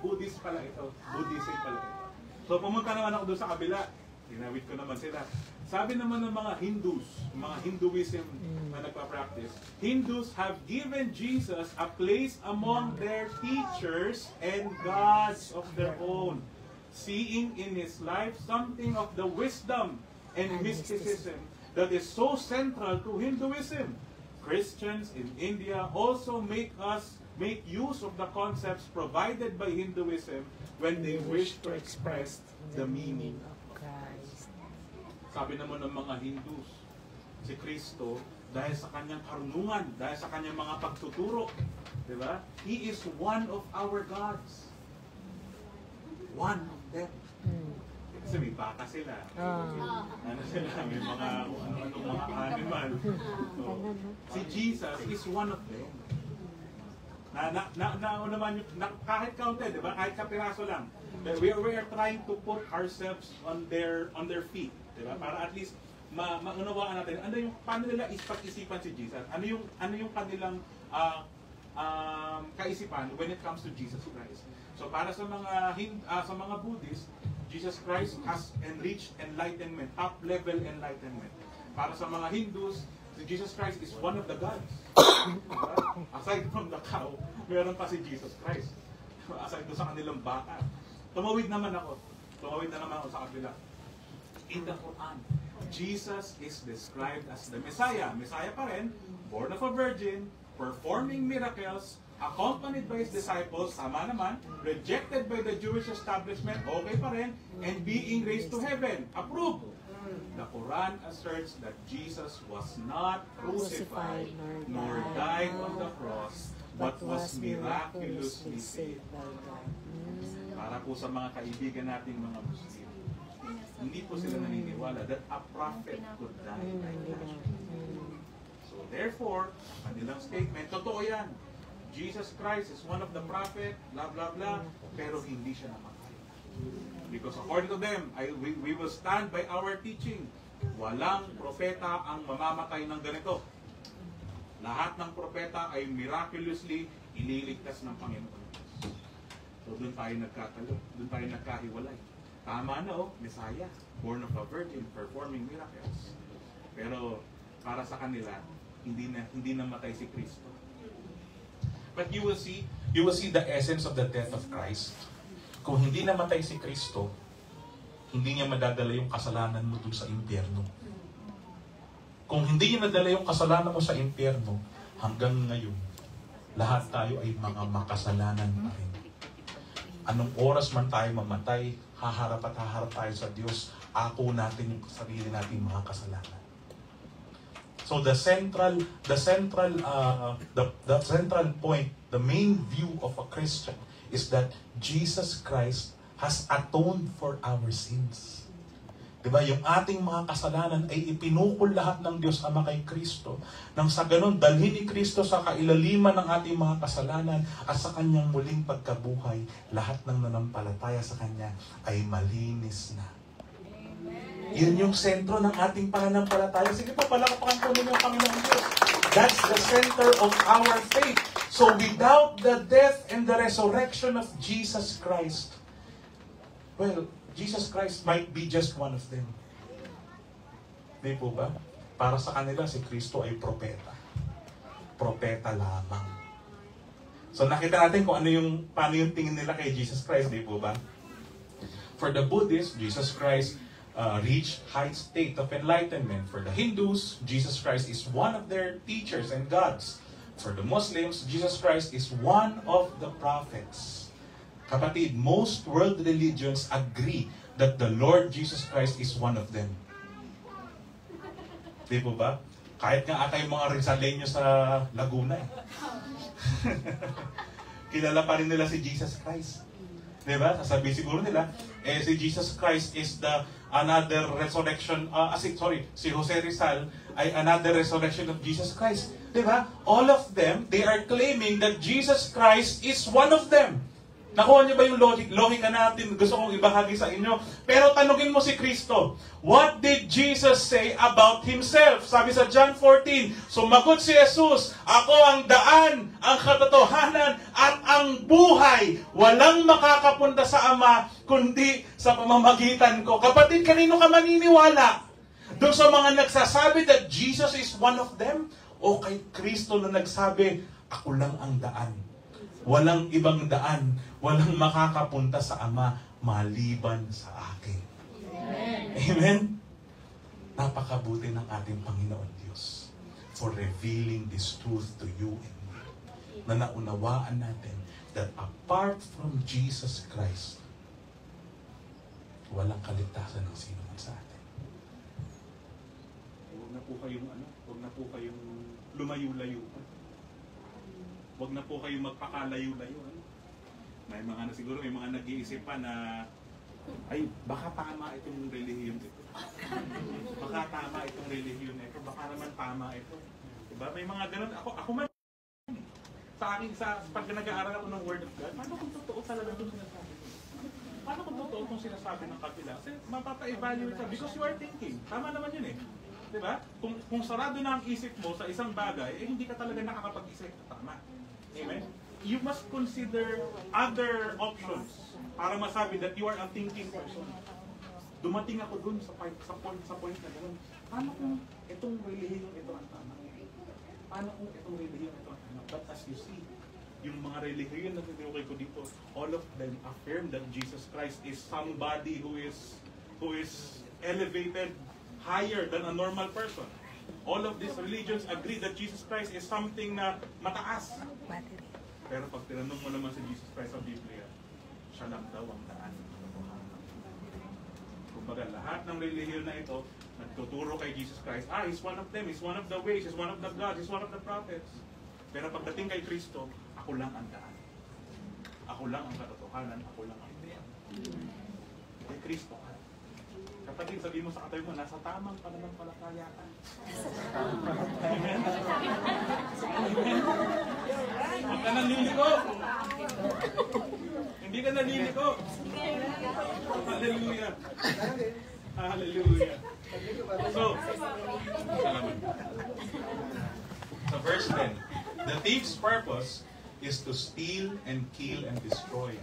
Buddhist pala ito. Buddhism pala ito. So pumunta naman ako doon sa kabila. Tinawid ko naman sila. Sabi naman ng mga Hindus, mga Hinduism na nagpa-practice, Hindus have given Jesus a place among their teachers and gods of their own, seeing in his life something of the wisdom and mysticism that is so central to Hinduism. Christians in India also make use of the concepts provided by Hinduism when they wish to express the meaning of Christ. Sabi naman ng mga Hindus, si Kristo, dahil sa kanyang karunungan, dahil sa kanyang mga pagtuturo, di ba? He is one of our gods. One of them. Kasi may baka sila. Ano sila? May mga mga animal. So, si Jesus is one of them. Naman kahit kaunti, di ba? Kahit kapiraso lang. We are trying to put ourselves on their feet, di ba? Para at least maunawaan natin paano nila pag-isipan si Jesus. Ano yung kanilang kaisipan when it comes to Jesus Christ. So para sa mga Buddhist, Jesus Christ has enriched enlightenment, top level enlightenment. Para sa mga Hindus, si Jesus Christ is one of the gods. Aside from the cow, meron pa si Jesus Christ. Aside doon sa kanilang baka. Tumawid na naman ako sa kabila. In the Quran, Jesus is described as the Messiah. Messiah pa rin, born of a virgin, performing miracles, accompanied by his disciples, sama naman, rejected by the Jewish establishment, okay pa rin, and being raised to heaven, approved. The Quran asserts that Jesus was not crucified nor died on the cross, but was miraculously saved. Para po sa mga kaibigan nating mga Muslim, hindi po sila naniniwala that a prophet could die like that. So therefore, kanilang statement, totoo yan. Jesus Christ is one of the prophet, blah blah blah, pero hindi siya namatay. Because according to them, we will stand by our teaching. Walang propeta ang mamamatay ng ganito. Lahat ng propeta ay miraculously ililigtas ng Panginoon. So doon tayo nagkatalo, doon tayo nagkahiwalay. Tama na Messiah, born of a virgin, performing miracles. Pero para sa kanila, hindi namatay si Kristo. But you will see the essence of the death of Christ. Kung hindi namatay si Kristo, hindi niya madadala yung kasalanan mo dun sa impyerno. Kung hindi niya nadala yung kasalanan mo sa impyerno, hanggang ngayon, lahat tayo ay mga makasalanan pa rin. Anong oras man tayo mamatay, haharap at haharap tayo sa Diyos, ako natin yung sarili natin mga kasalanan. So the central point, the main view of a Christian is that Jesus Christ has atoned for our sins. Diba? Yung ating mga kasalanan ay ipinukol lahat ng Diyos Ama kay Kristo. Nang sa ganun, dalhin ni Kristo sa kailaliman ng ating mga kasalanan at sa kanyang muling pagkabuhay, lahat ng nanampalataya sa kanya ay malinis na. Yun yung sentro ng ating pananampalataya. Sige po, palakpakan po ninyo ang Panginoon Diyos. That's the center of our faith. So without the death and the resurrection of Jesus Christ, well, Jesus Christ might be just one of them. Di po ba? Para sa kanila, si Kristo ay propeta. Propeta lamang. So nakita natin kung paano yung tingin nila kay Jesus Christ, di po ba? For the Buddhists, Jesus Christ reached high state of enlightenment. For the Hindus, Jesus Christ is one of their teachers and gods. For the Muslims, Jesus Christ is one of the prophets. Kapatid, most world religions agree that the Lord Jesus Christ is one of them. Di po ba? Kahit nga ata yung mga Rizaleño sa Laguna eh. Kilala pa rin nila si Jesus Christ. Di ba? Sasabihin siguro nila, si Jesus Christ is another resurrection, si Jose Rizal ay another resurrection of Jesus Christ. Di ba? All of them, they are claiming that Jesus Christ is one of them. Nakuha niyo ba yung logika natin? Gusto kong ibahagi sa inyo. Pero tanungin mo si Kristo, what did Jesus say about Himself? Sabi sa John 14, sumagot si Jesus, ako ang daan, ang katotohanan, at ang buhay. Walang makakapunta sa Ama, kundi sa pamamagitan ko. Kapatid, kanino ka maniniwala? Doon sa mga nagsasabi that Jesus is one of them? O kay Kristo na nagsabi, ako lang ang daan. Walang ibang daan, walang makakapunta sa Ama maliban sa akin. Amen. Amen? Napakabuti ng ating Panginoon Diyos for revealing this truth to you and me. Na naunawaan natin that apart from Jesus Christ, walang kaligtasan ng sino man sa atin. Huwag na po kayong lumayo-layo. Huwag na po kayong magpakalayo-layo. May mga siguro may mga nag-iisip pa na ay, baka tama itong relihiyon ito. Baka tama itong relihiyon ito. Baka naman tama ito. Diba? May mga ganun. Ako man pag nag-aaral ako ng Word of God, paano kung totoo talaga itong sinasabi ko? Paano kung totoo itong sinasabi ng kapila? Kasi mapapa-evaluate ka because you are thinking. Tama naman yun eh. Diba? Kung sarado na ang isip mo sa isang bagay, hindi ka talaga nakakapag-isip. Tama. Amen? You must consider other options para masabi that you are a thinking person. Dumating ako dun sa point na gano'n. Paano kung itong relihiyon ito ang tama? Paano kung itong relihiyon ito ang tama? But as you see, yung mga relihiyon na tinukay ko dito, all of them affirm that Jesus Christ is somebody who is elevated higher than a normal person. All of these religions agree that Jesus Christ is something na mataas. Pero pag tinanong mo naman si Jesus Christ sa Biblia, siya lang daw ang daan ng katotohanan. Kumbaga, lahat ng relihiyon na ito, nagtuturo kay Jesus Christ, he's one of them, he's one of the ways, he's one of the gods, he's one of the prophets. Pero pagdating kay Kristo, ako lang ang daan. Ako lang ang katotohanan, ako lang ang daan. Kay Kristo ka. Kapatid, sabihin mo sa katabi mo, nasa tamang pananampalataya ka. Amen? Amen? Huwag ka naliliko. Hindi ka naliliko. Hallelujah. Hallelujah. So verse 10. The thief's purpose is to steal and kill and destroy.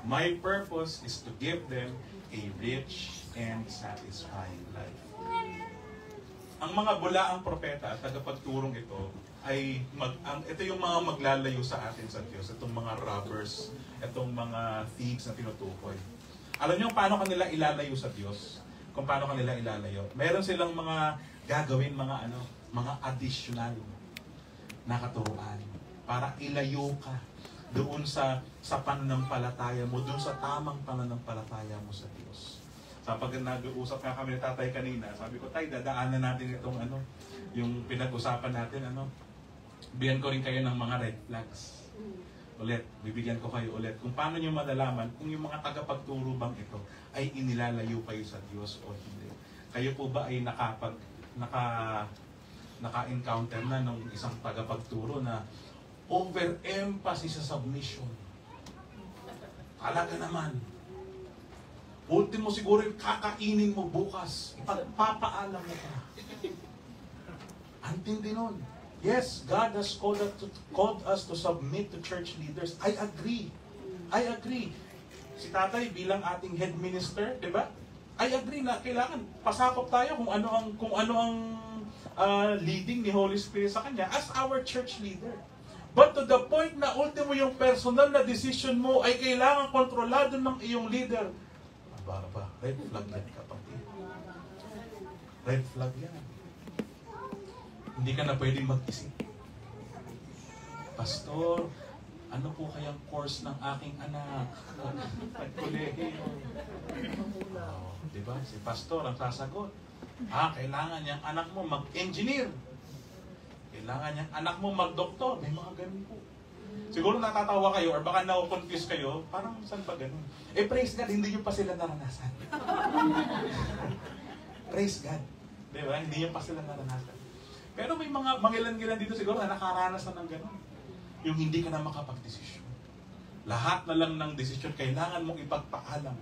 My purpose is to give them a rich and satisfying life. ang mga bulaang propeta at tagapagturong ito ay ito yung mga maglalayo sa atin sa Diyos. Itong mga robbers, itong mga thieves na tinutukoy. Alam niyo paano kanila ilalayo sa Diyos? Kung paano kanila ilalayo? Meron silang mga gagawin, mga additional na katuruan para ilayo ka doon sa pananampalataya mo, doon sa tamang pananampalataya mo sa Diyos. Kapag nag-uusap nga kami ni Tatay kanina, sabi ko, Tay, dadaanan natin itong yung pinag-usapan natin, bigyan ko rin kayo ng mga red flags. Ulit, bibigyan ko kayo ulit kung paano nyo malalaman kung yung mga tagapagturo bang ito ay inilalayo kayo sa Diyos o hindi. Kayo po ba ay naka-encounter na ng isang tagapagturo na overemphasis sa submission? Talaga naman. Ultimo siguro yung kakainin mo bukas. Ipagpapaalam mo ka. Antindi nun. Yes, God has called us to submit to church leaders. I agree. Si Tatay bilang ating head minister, di ba? I agree na kailangan pasakop tayo kung ano ang leading ni Holy Spirit sa kanya as our church leader. But to the point na ultimo yung personal na decision mo ay kailangan kontrolado ng iyong leader. Red flag yan, kapatid. Red flag yan. Hindi ka na pwedeng mag-isip. Pastor, ano po kayang course ng aking anak? Pag-kolehiyo. Diba? Si Pastor ang sasagot. Kailangan niyang anak mo mag-engineer. Kailangan niyang anak mo mag-doktor. May mga ganun po. Siguro natatawa kayo or baka na-confuse kayo, parang saan ba ganun? Praise God, hindi nyo pa sila naranasan. Praise God. Diba? Hindi nyo pa sila naranasan. Pero may mga mangilan-gilan dito siguro na nakaranas na ng gano'n. Yung hindi ka na makapag-desisyon. Lahat na lang ng desisyon kailangan mong ipagpaalam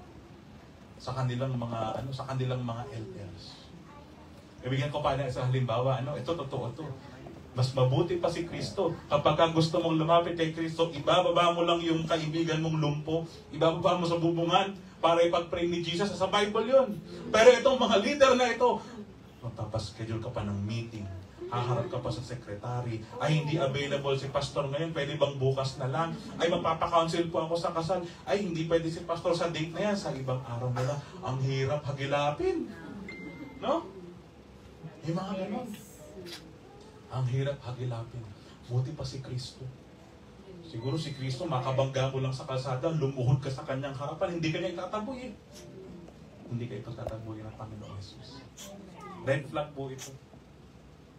sa kanilang mga elders. Ibigyan ko pa na isang halimbawa, ito totoo to. Mas mabuti pa si Kristo. Kapag gusto mong lumapit kay Kristo, ibababa mo lang yung kaibigan mong lumpo, ibababa mo sa bubungan para ipag-pray ni Jesus. Sa Bible yun. Pero itong mga leader na ito, magpapaschedule ka pa ng meeting, haharap ka pa sa secretary, ay hindi available si pastor ngayon, pwede bang bukas na lang? Ay magpapa-counsel po ako sa kasal, ay hindi pwede si pastor sa date na yan, sa ibang araw na lang. Ang hirap hagilapin. No? May mga ganon. Ang hirap hagilapin. Buti pa si Kristo. Siguro si Kristo, makabangga mo lang sa kalsada, lumuhod ka sa kanyang harapan, hindi ka niya itataboy. Hindi ka itataboy ng Panginoon Jesus. Red flag po ito.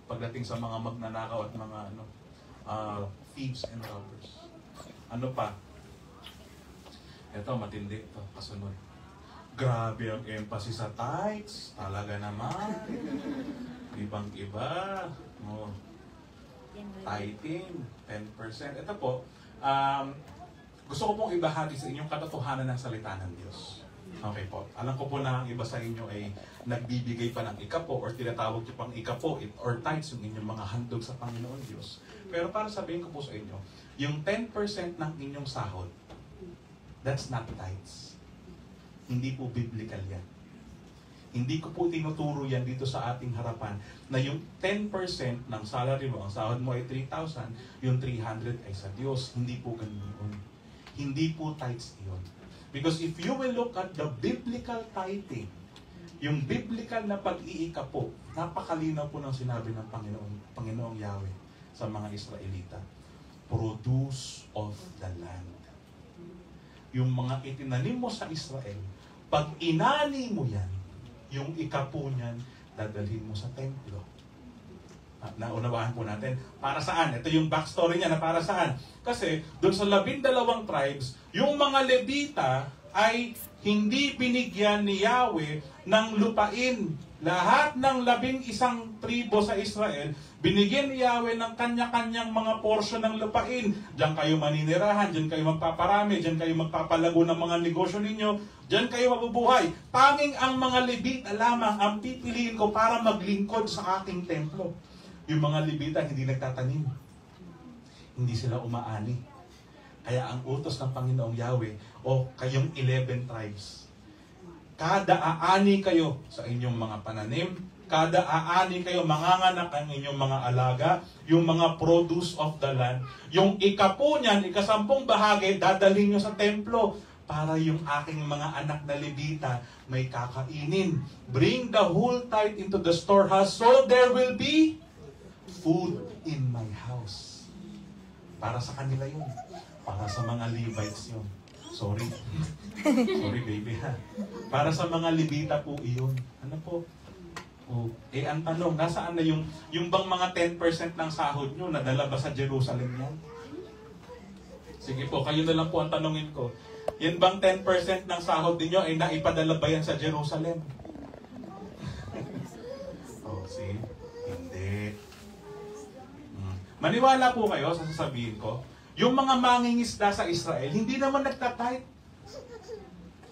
Pagdating sa mga magnanakaw at mga thieves and robbers. Ano pa? Ito, matindi ito. Kasunod. Grabe ang emphasis sa tithes. Talaga naman. Ibang-iba. Tithing, 10%. Ito po, gusto ko pong ibahagi sa inyong katotohanan ng salita ng Diyos. Okay po. Alam ko po na ang iba sa inyo ay nagbibigay pa ng ikapo or tinatawag nyo pang ikapo or tithes yung inyong mga handog sa Panginoon Diyos. Pero para sabihin ko po sa inyo, yung 10% ng inyong sahod, that's not tithes. Hindi po biblical yan. Hindi ko po tinuturo yan dito sa ating harapan na yung 10% ng salary mo, ang sahod mo ay 3,000, yung 300 ay sa Diyos. Hindi po ganun yun. Hindi po tithes yun. Because if you will look at the biblical tithing, yung biblical na pag-iikapo, napakalinaw po ng sinabi ng Panginoong Yahweh sa mga Israelita. Produce of the land. Yung mga itinanim mo sa Israel, pag inani mo yan, yung ikapo niyan, dadalhin mo sa templo. At naunawaan po natin, para saan? Ito yung backstory niya na para saan. Kasi, doon sa 12 tribes, yung mga Levita ay hindi binigyan ni Yahweh ng lupain. Lahat ng 11 tribo sa Israel, binigyan ni Yahweh ng kanya-kanyang mga porsyon ng lupain. Diyan kayo maninirahan, diyan kayo magpaparami, diyan kayo magpapalago ng mga negosyo ninyo, diyan kayo mabubuhay. Tanging ang mga Levita lamang ang pipiliin ko para maglingkod sa aking templo. Yung mga Levita hindi nagtatanim. Hindi sila umaani. Kaya ang utos ng Panginoong Yahweh, kayong 11 tribes, kada aani kayo sa inyong mga pananim, kada aani kayo, manganganak ang inyong mga alaga, yung mga produce of the land. Yung ika-10 niyan, ika-10 bahagi, dadalhin nyo sa templo para yung aking mga anak na Levita may kakainin. Bring the whole tithe into the storehouse so there will be food in my house. Para sa kanila yun. Para sa mga Levites yun. Sorry. Sorry baby ha. Para sa mga Levita po iyon. Ano po? Oh, ang tanong, nasaan na yung bang mga 10% ng sahod nyo, nadala ba sa Jerusalem yan? Sige po, kayo na lang po ang tanongin ko. Yan bang 10% ng sahod ninyo ay naipadala ba yan sa Jerusalem? Oh, see? Hindi. Maniwala po kayo sa sasabihin ko, yung mga mangingisda sa Israel, hindi naman nagtatithe.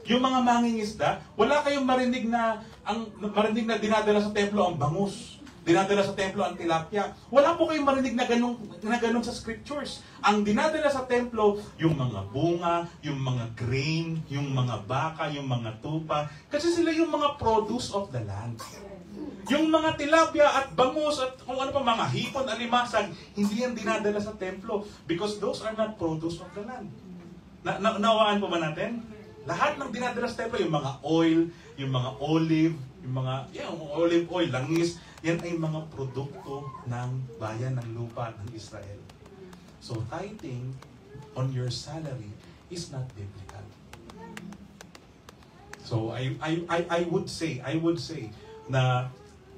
Yung mga mangingisda, wala kayong marinig na dinadala sa templo ang bangus. Dinadala sa templo ang tilapia. Wala po kayong marinig na ganun sa scriptures. Ang dinadala sa templo, yung mga bunga, yung mga grain, yung mga baka, yung mga tupa. Kasi sila yung mga produce of the land. Yung mga tilapia at bangus at kung ano pa, mga hipon, alimasag, hindi yan dinadala sa templo because those are not produce of the land. Nawaan po ba natin? Lahat ng dinadala sa templo, yung mga oil, yung mga olive, yung mga olive oil, langis, yan ay mga produkto ng bayan ng lupa ng Israel. So tithing on your salary is not biblical. So I would say na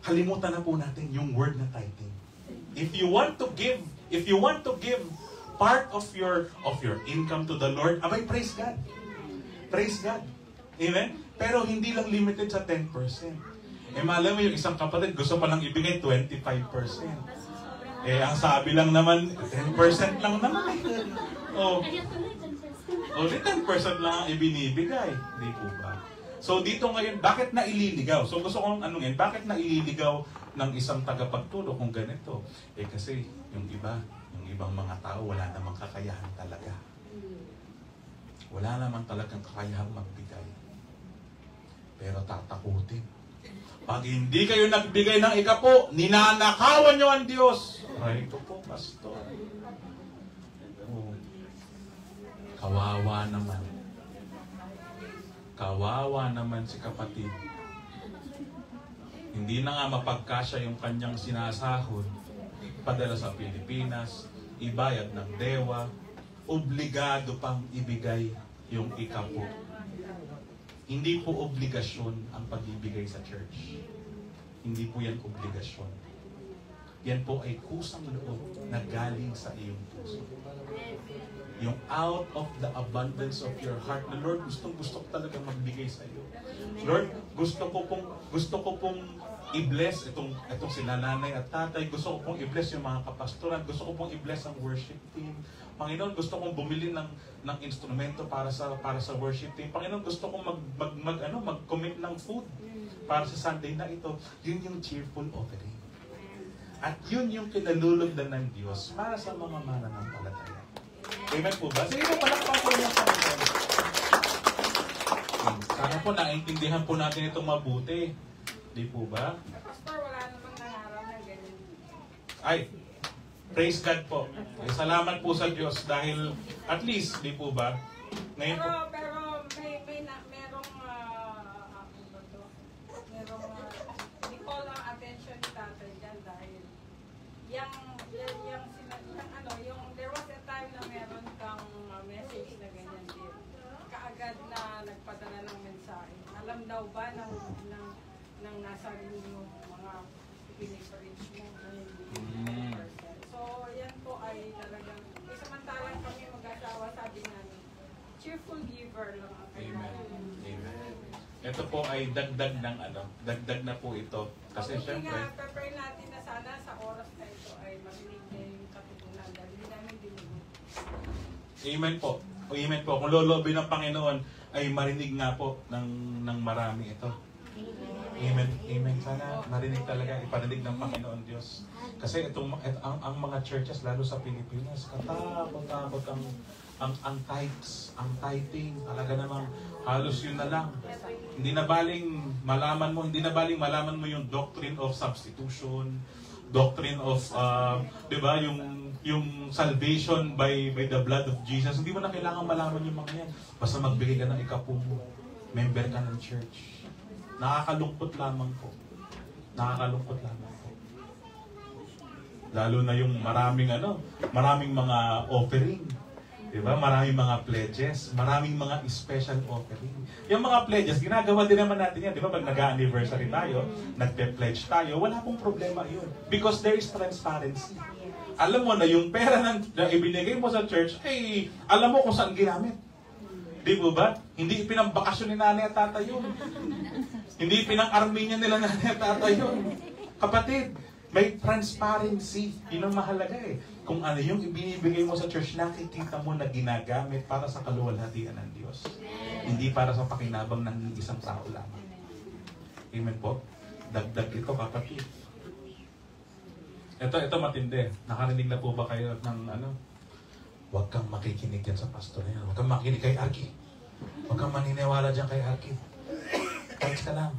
kalimutan na po natin yung word na tithing. If you want to give part of your income to the Lord, abay praise God. Praise God. Amen? Pero hindi lang limited sa 10%. Malam mo yung isang kapatid, gusto pa lang ibigay 25%. Ang sabi lang naman, 10% lang naman. Only 10% lang ang ibinibigay. Hindi po ba? So dito ngayon, bakit na ililigaw? So gusto kong anungin, bakit na ililigaw ng isang tagapagtulong kung ganito? Kasi yung ibang mga tao, wala namang kakayahan talaga. Wala naman talagang kakayahang magbigay. Pero tatakutin. Pag hindi kayo nagbigay ng ika-10, ninanakawan nyo ang Diyos. Ay, ito po, pastor. Oh. Kawawa naman. Kawawa naman si kapatid. Hindi na nga mapagkasya yung kanyang sinasahod. Padala sa Pilipinas, ibayad ng dewa, obligado pang ibigay yung ika-10. Hindi po obligasyon ang pag-ibigay sa church. Hindi po yan obligasyon. Yan po ay kusang loob na galing sa iyong puso. Yung out of the abundance of your heart na, Lord, gusto ko talaga magbigay sa iyo. Lord, gusto ko pong i-bless itong sila nanay at tatay. Gusto ko pong i-bless yung mga kapastoran. Gusto ko pong i-bless ang worship team. Panginoon, gusto kong bumili ng instrumento para sa worship team. Panginoon, gusto kong mag-commit ng food para sa Sunday na ito. Yun yung cheerful offering. At yun yung kinalulugdan ng Diyos para sa mga mananampalataya. Amen po ba? Sige po, palakpan po niya sa mga. Sana po naintindihan po natin itong mabuti. Di po ba? Pastor, wala namang nangarap na ganyan. Ay, praise God po. Salamat po sa Diyos dahil at least, di po ba? Ngayon po. Pero merong hindi ko lang attention ni tatay dyan dahil there was a time na meron kang message na ganyan din. Kaagad na nagpadala ng mensahe. Alam daw ba ng nasa rin yung mga pinipreach mo na hindi 10%. So, yan po ay talagang, samantalang kami mag-asawa, sabi namin, cheerful giver lang ang kailangan. Amen. Ito po ay dagdag na po ito. Kasi syempre, pray natin na sana sa oras na ito ay marinig niya yung katutunan dahil hindi namin dinugot. Amen po. Amen po. Kung lolobin ng Panginoon ay marinig nga po ng marami ito. Amen. Amen. Sana marinig talaga, iparinig ng Panginoon Diyos. Kasi ang mga churches, lalo sa Pilipinas, katakot-takot ang tithes, ang tithing, talaga namang halos yun na lang. Hindi na baling malaman mo yung doctrine of substitution, doctrine of, di ba, yung salvation by the blood of Jesus. Hindi mo na kailangan malaman yung mga yan. Basta magbigay ka ng ikapong member ka ng church. Nakakalungkot lamang po. Nakakalungkot lamang po. Lalo na yung maraming mga offering. Diba? Maraming mga pledges, maraming mga special offering. Yung mga pledges, ginagawa din naman natin yan. Diba? Pag nag-anniversary tayo, nagpe-pledge tayo, wala pong problema yun. Because there is transparency. Alam mo na yung pera na ibinigay mo sa church, ay alam mo kung saan ginamit. Di ba? Hindi pinambakasyon ni nanay at tatay yun. Hindi pinang-Armenia nila nanay at tatay yun. Kapatid, may transparency. Yun ang mahalaga eh. Kung ano yung ibinibigay mo sa church, nakikita mo na ginagamit para sa kaluwalhatian ng Diyos. Hindi para sa pakinabang ng isang tao lamang. Amen po? Dagdag ito, kapatid. Ito matindi. Nakarinig na po ba kayo ng Huwag kang makikinig dyan sa pastor na yan. Huwag kang makikinig kay Arky. Huwag kang maniniwala dyan kay Arky. Thanks ka lang.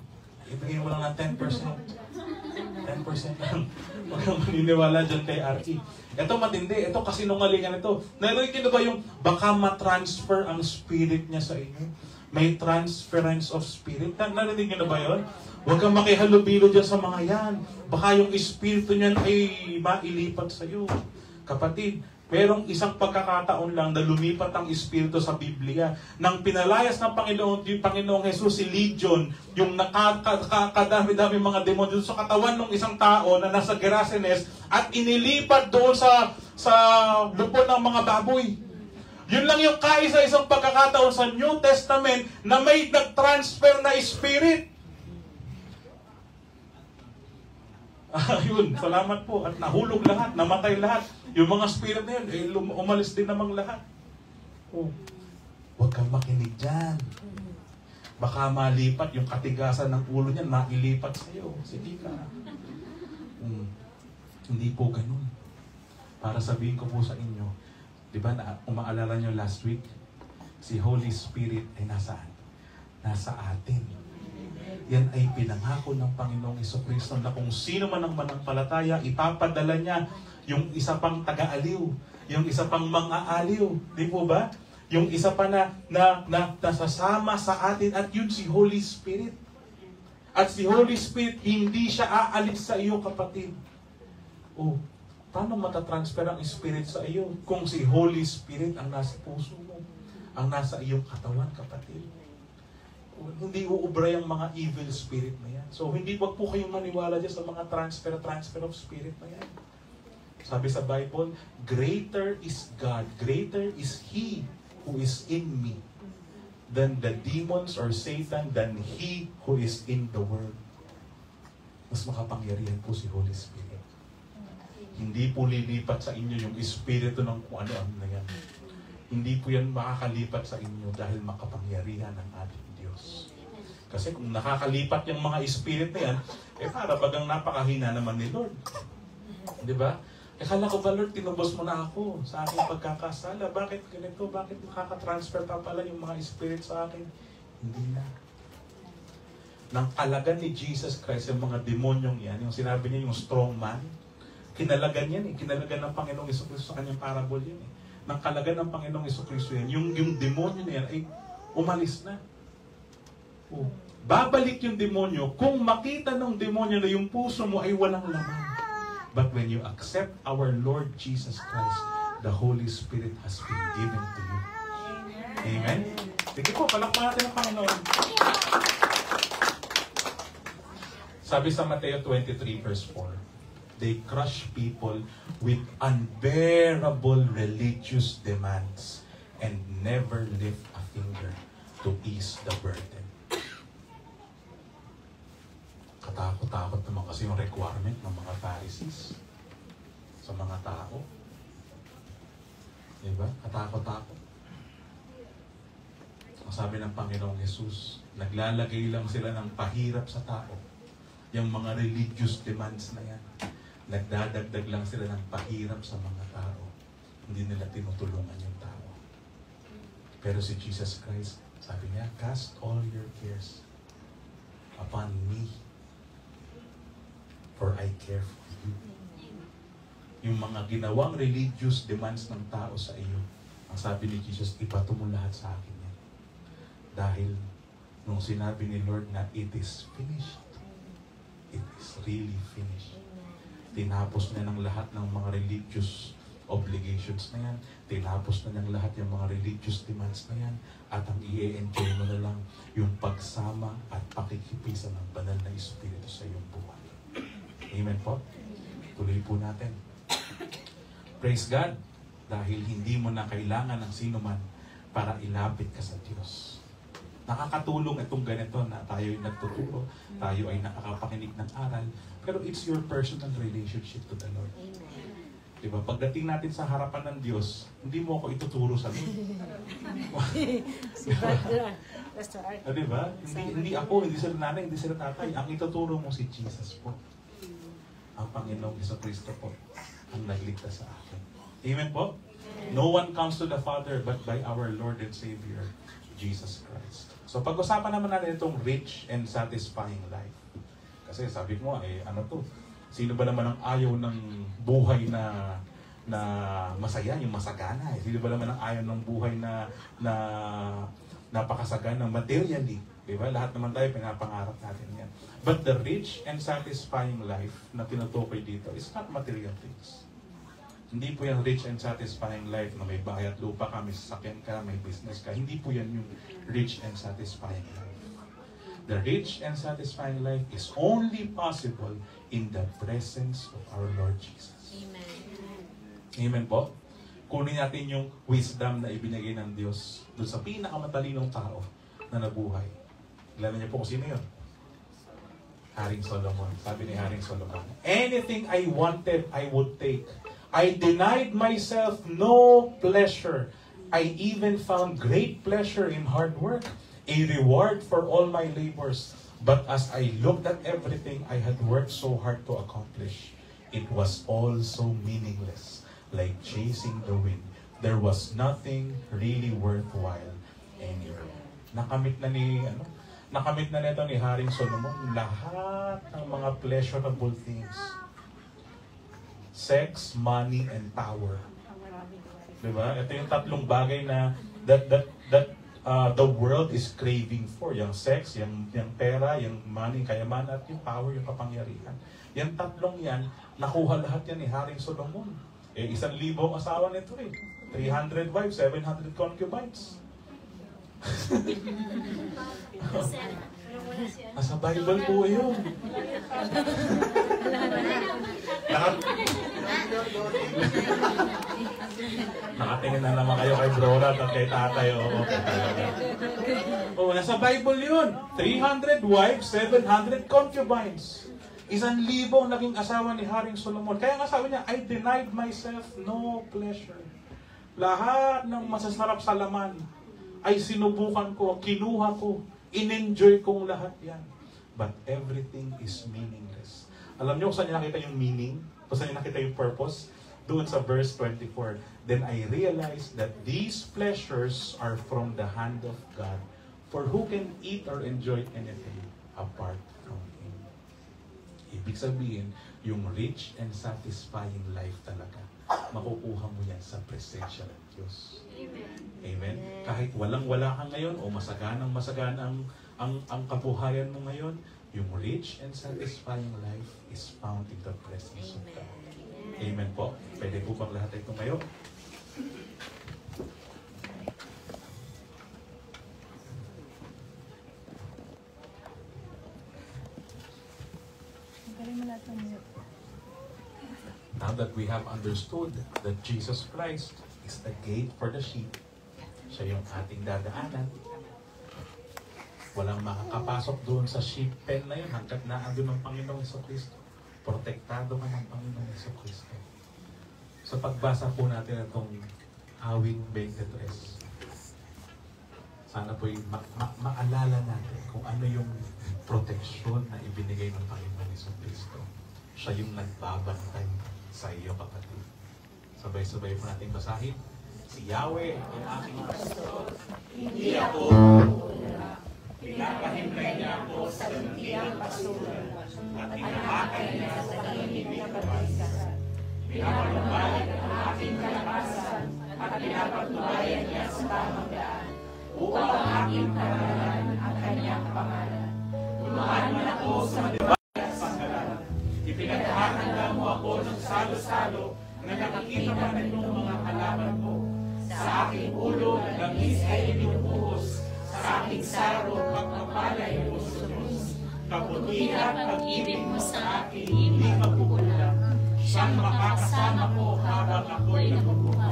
Ibigay mo lang ng 10%. 10% lang. Huwag kang maniniwala dyan kay Arky. Ito matindi. Ito kasinungalingan ito. Narinig nyo ba yung baka matransfer ang spirit niya sa inyo? May transference of spirit. Narinig nyo na ba yun? Huwag kang makihalubilo dyan sa mga yan. Baka yung espiritu niyan ay mailipat sa iyo. Kapatid, merong isang pagkakataon lang na lumipat ang espiritu sa Biblia. Nang pinalayas ng Panginoong Jesus si Legion, yung nakakadami-dami mga demonyo sa katawan ng isang tao na nasa Gerasenes at inilipat doon sa lupon ng mga baboy. Yun lang yung kaisa-isang pagkakataon sa New Testament na may nag-transfer na spirit. Yun, salamat po. At nahulog lahat, namatay lahat. Yung mga spirit na yun, umalis din namang lahat. Oh. Huwag kang makinig dyan. Baka malipat yung katigasan ng ulo niyan, mailipat sa'yo. Sige ka. Hindi po ganun. Para sabihin ko po sa inyo, di ba, umaalala nyo last week, si Holy Spirit ay nasaan? Nasa atin. Yan ay pinangako ng Panginoong Jesucristo na kung sino man ang manampalataya, ipapadala niya yung isa pang taga-aliw, yung isa pang mang-aaliw. Di po ba? Yung isa pa na nasasama sa atin at yun si Holy Spirit. At si Holy Spirit, hindi siya aalis sa iyo, kapatid. Oh, paano matatransfer ang Spirit sa iyo kung si Holy Spirit ang nasa puso mo, ang nasa iyong katawan, kapatid? Hindi uubra yung mga evil spirit na yan. So, wag po kayong maniwala dyan sa mga transfer of spirit na yan. Sabi sa Bible, greater is God, greater is He who is in me than the demons or Satan, than He who is in the world. Mas makapangyarihan po si Holy Spirit. Hindi po lilipat sa inyo yung espiritu ng kung ano-ano na yan. Hindi po yan makakalipat sa inyo dahil makapangyarihan ng ating Diyos. Kasi kung nakakalipat yung mga spirit na yan, para bagang napakahina naman ni Lord. Di ba? Kala ko ba, Lord, tinubos mo na ako sa aking pagkakasala. Bakit ganito? Bakit makakatransfer pa pala yung mga spirit sa akin? Hindi na. Nang kalagan ni Jesus Christ yung mga demonyong yan, yung sinabi niya yung strong man, kinalagan yan eh. Kinalagan ng Panginoong Jesucristo sa kanyang parable yan eh. Nang kalagan ng Panginoong Jesucristo yan, yung demonyo na yan ay umalis na. Oh. Babalik yung demonyo kung makita ng demonyo na yung puso mo ay walang laman. But when you accept our Lord Jesus Christ, the Holy Spirit has been given to you. Amen? Sige po, palakpakan natin ang Panginoon. Sabi sa Mateo 23 verse 4, they crush people with unbearable religious demands and never lift a finger to ease the burden. Katakot-takot naman kasi yung requirement ng mga Pharisees sa mga tao. Diba? Katakot-takot. sabi ng Panginoong Jesus, naglalagay lang sila ng pahirap sa tao. Yung mga religious demands na yan, nagdadagdag lang sila ng pahirap sa mga tao. Hindi nila tinutulungan yung tao. Pero si Jesus Christ, sabi niya, cast all your cares upon me, for I care for you. Yung mga ginawang religious demands ng tao sa iyo, ang sabi ni Jesus, ibato mo lahat sa akin yan. Dahil nung sinabi ni Lord na it is finished, it is really finished. Tinapos niya ng lahat ng mga religious obligations na yan. Tinapos na niyang lahat yung mga religious demands na yan. At ang i-enjoy mo na lang yung pagsama at pakikipisan ng banal na Espiritu sa iyong buhay. Amen po? Tuloy po natin. Praise God! Dahil hindi mo na kailangan ng sino man para ilapit ka sa Diyos. Nakakatulong itong ganito na tayo ay nagtuturo, tayo ay nakakapakinig ng aral, pero it's your personal relationship to the Lord. Diba? Pagdating natin sa harapan ng Diyos, hindi mo ako ituturo sa amin. Diba? Hindi ako, hindi sila nanay, hindi sila tatay. Ang ituturo mo si Jesus po. Ang Panginoong Jesucristo po ang nagligtas sa akin. Amen po? No one comes to the Father but by our Lord and Savior, Jesus Christ. So pag-usapan naman natin itong rich and satisfying life. Kasi sabi mo, ano to? Sino ba naman ang ayaw ng buhay na masaya, yung masagana? Sino ba naman ang ayaw ng buhay na napakasagana materially? Diba? Lahat naman tayo pinapangarap natin yan. But the rich and satisfying life na tinutukoy dito is not material things. Hindi po yan rich and satisfying life na may bahay at lupa ka, may sasakyan ka, may business ka. Hindi po yan yung rich and satisfying life. The rich and satisfying life is only possible in the presence of our Lord Jesus. Amen. Amen po? Kunin natin yung wisdom na ibinigay ng Diyos doon sa pinakamatalinong tao na nabuhay. Alam niyo po kung sino yun? Haring Solomon. Sabi ni Haring Solomon, anything I wanted, I would take. I denied myself no pleasure. I even found great pleasure in hard work, a reward for all my labors. But as I looked at everything I had worked so hard to accomplish, it was all so meaningless, like chasing the wind. There was nothing really worthwhile anywhere. Nakamit na nito ni Haring Solomon lahat ng mga pleasurable things. Sex, money, and power. Diba? Ito yung tatlong bagay na the world is craving for. Yung sex, yung pera, yung money, kayamanan, at yung power, yung kapangyarihan. Yung tatlong yan, nakuha lahat yan ni Haring Solomon. 1,000 ang asawa nito 300 wives, 700 concubines. Sa Bible po yun. Nakatingin na naman kayo kay Brora at kay tatay. Nasa Bible yun. 300 wives, 700 concubines. 1,000 ang naging asawa ni Haring Solomon. Kaya nga sabi niya, I denied myself no pleasure. Lahat ng masasarap sa laman ay sinubukan ko, kinuha ko, in-enjoy kong lahat yan. But everything is meaningless. Alam niyo kung saan niya nakita yung meaning? Kung saan niya nakita yung purpose? Doon sa verse 24. Then I realized that these pleasures are from the hand of God. For who can eat or enjoy anything apart from Him? Ibig sabihin, yung rich and satisfying life talaga, makukuha mo yan sa presensya ng Diyos. Amen. Amen? Kahit walang-wala ka ngayon o masaganang ang kabuhayan mo ngayon, yung rich and satisfying life is found in the presence of God. Amen po. Pwede po bang lahat ay tumayo? Now that we have understood that Jesus Christ is the gate for the sheep, siya yung ating dadaanan, walang makakapasok doon sa sheep pen na yun hanggat naandun ng Panginoong Jesucristo. Protektado ka ng Panginoong Jesucristo. Sa pagbasa po natin itong awit 23, Sana po'y maalala natin kung ano yung proteksyon na ibinigay ng Panginoon Jesucristo. Siya yung nagbabantay sa iyo, kapatid. Sabay-sabay po nating basahin. Si Yahweh ang aking pastor, hindi ako mauuna. Pinapahintay niya ako sa luntiang pasulan at inahakay niya sa tahimik na kabaisan. Pinapanubayan ang aking kalakasan at pinapatubayan niya sa tamang daan upang ang aking pangalan ang kanyang pangalan. Dumaan man ako sa madibay at panggalan. Ipinaghahanda mo ako ng salo-salo na nakikita pa rin ng mga kalaban ko. Sa aking ulo na langis ay ibinubuhos, sa aking saro pagpapalay mo sunod. Kabutihan at pag-ibig mo sa akin hindi magkukulang. Siyang makakasama ko habang ako'y nabubuhay.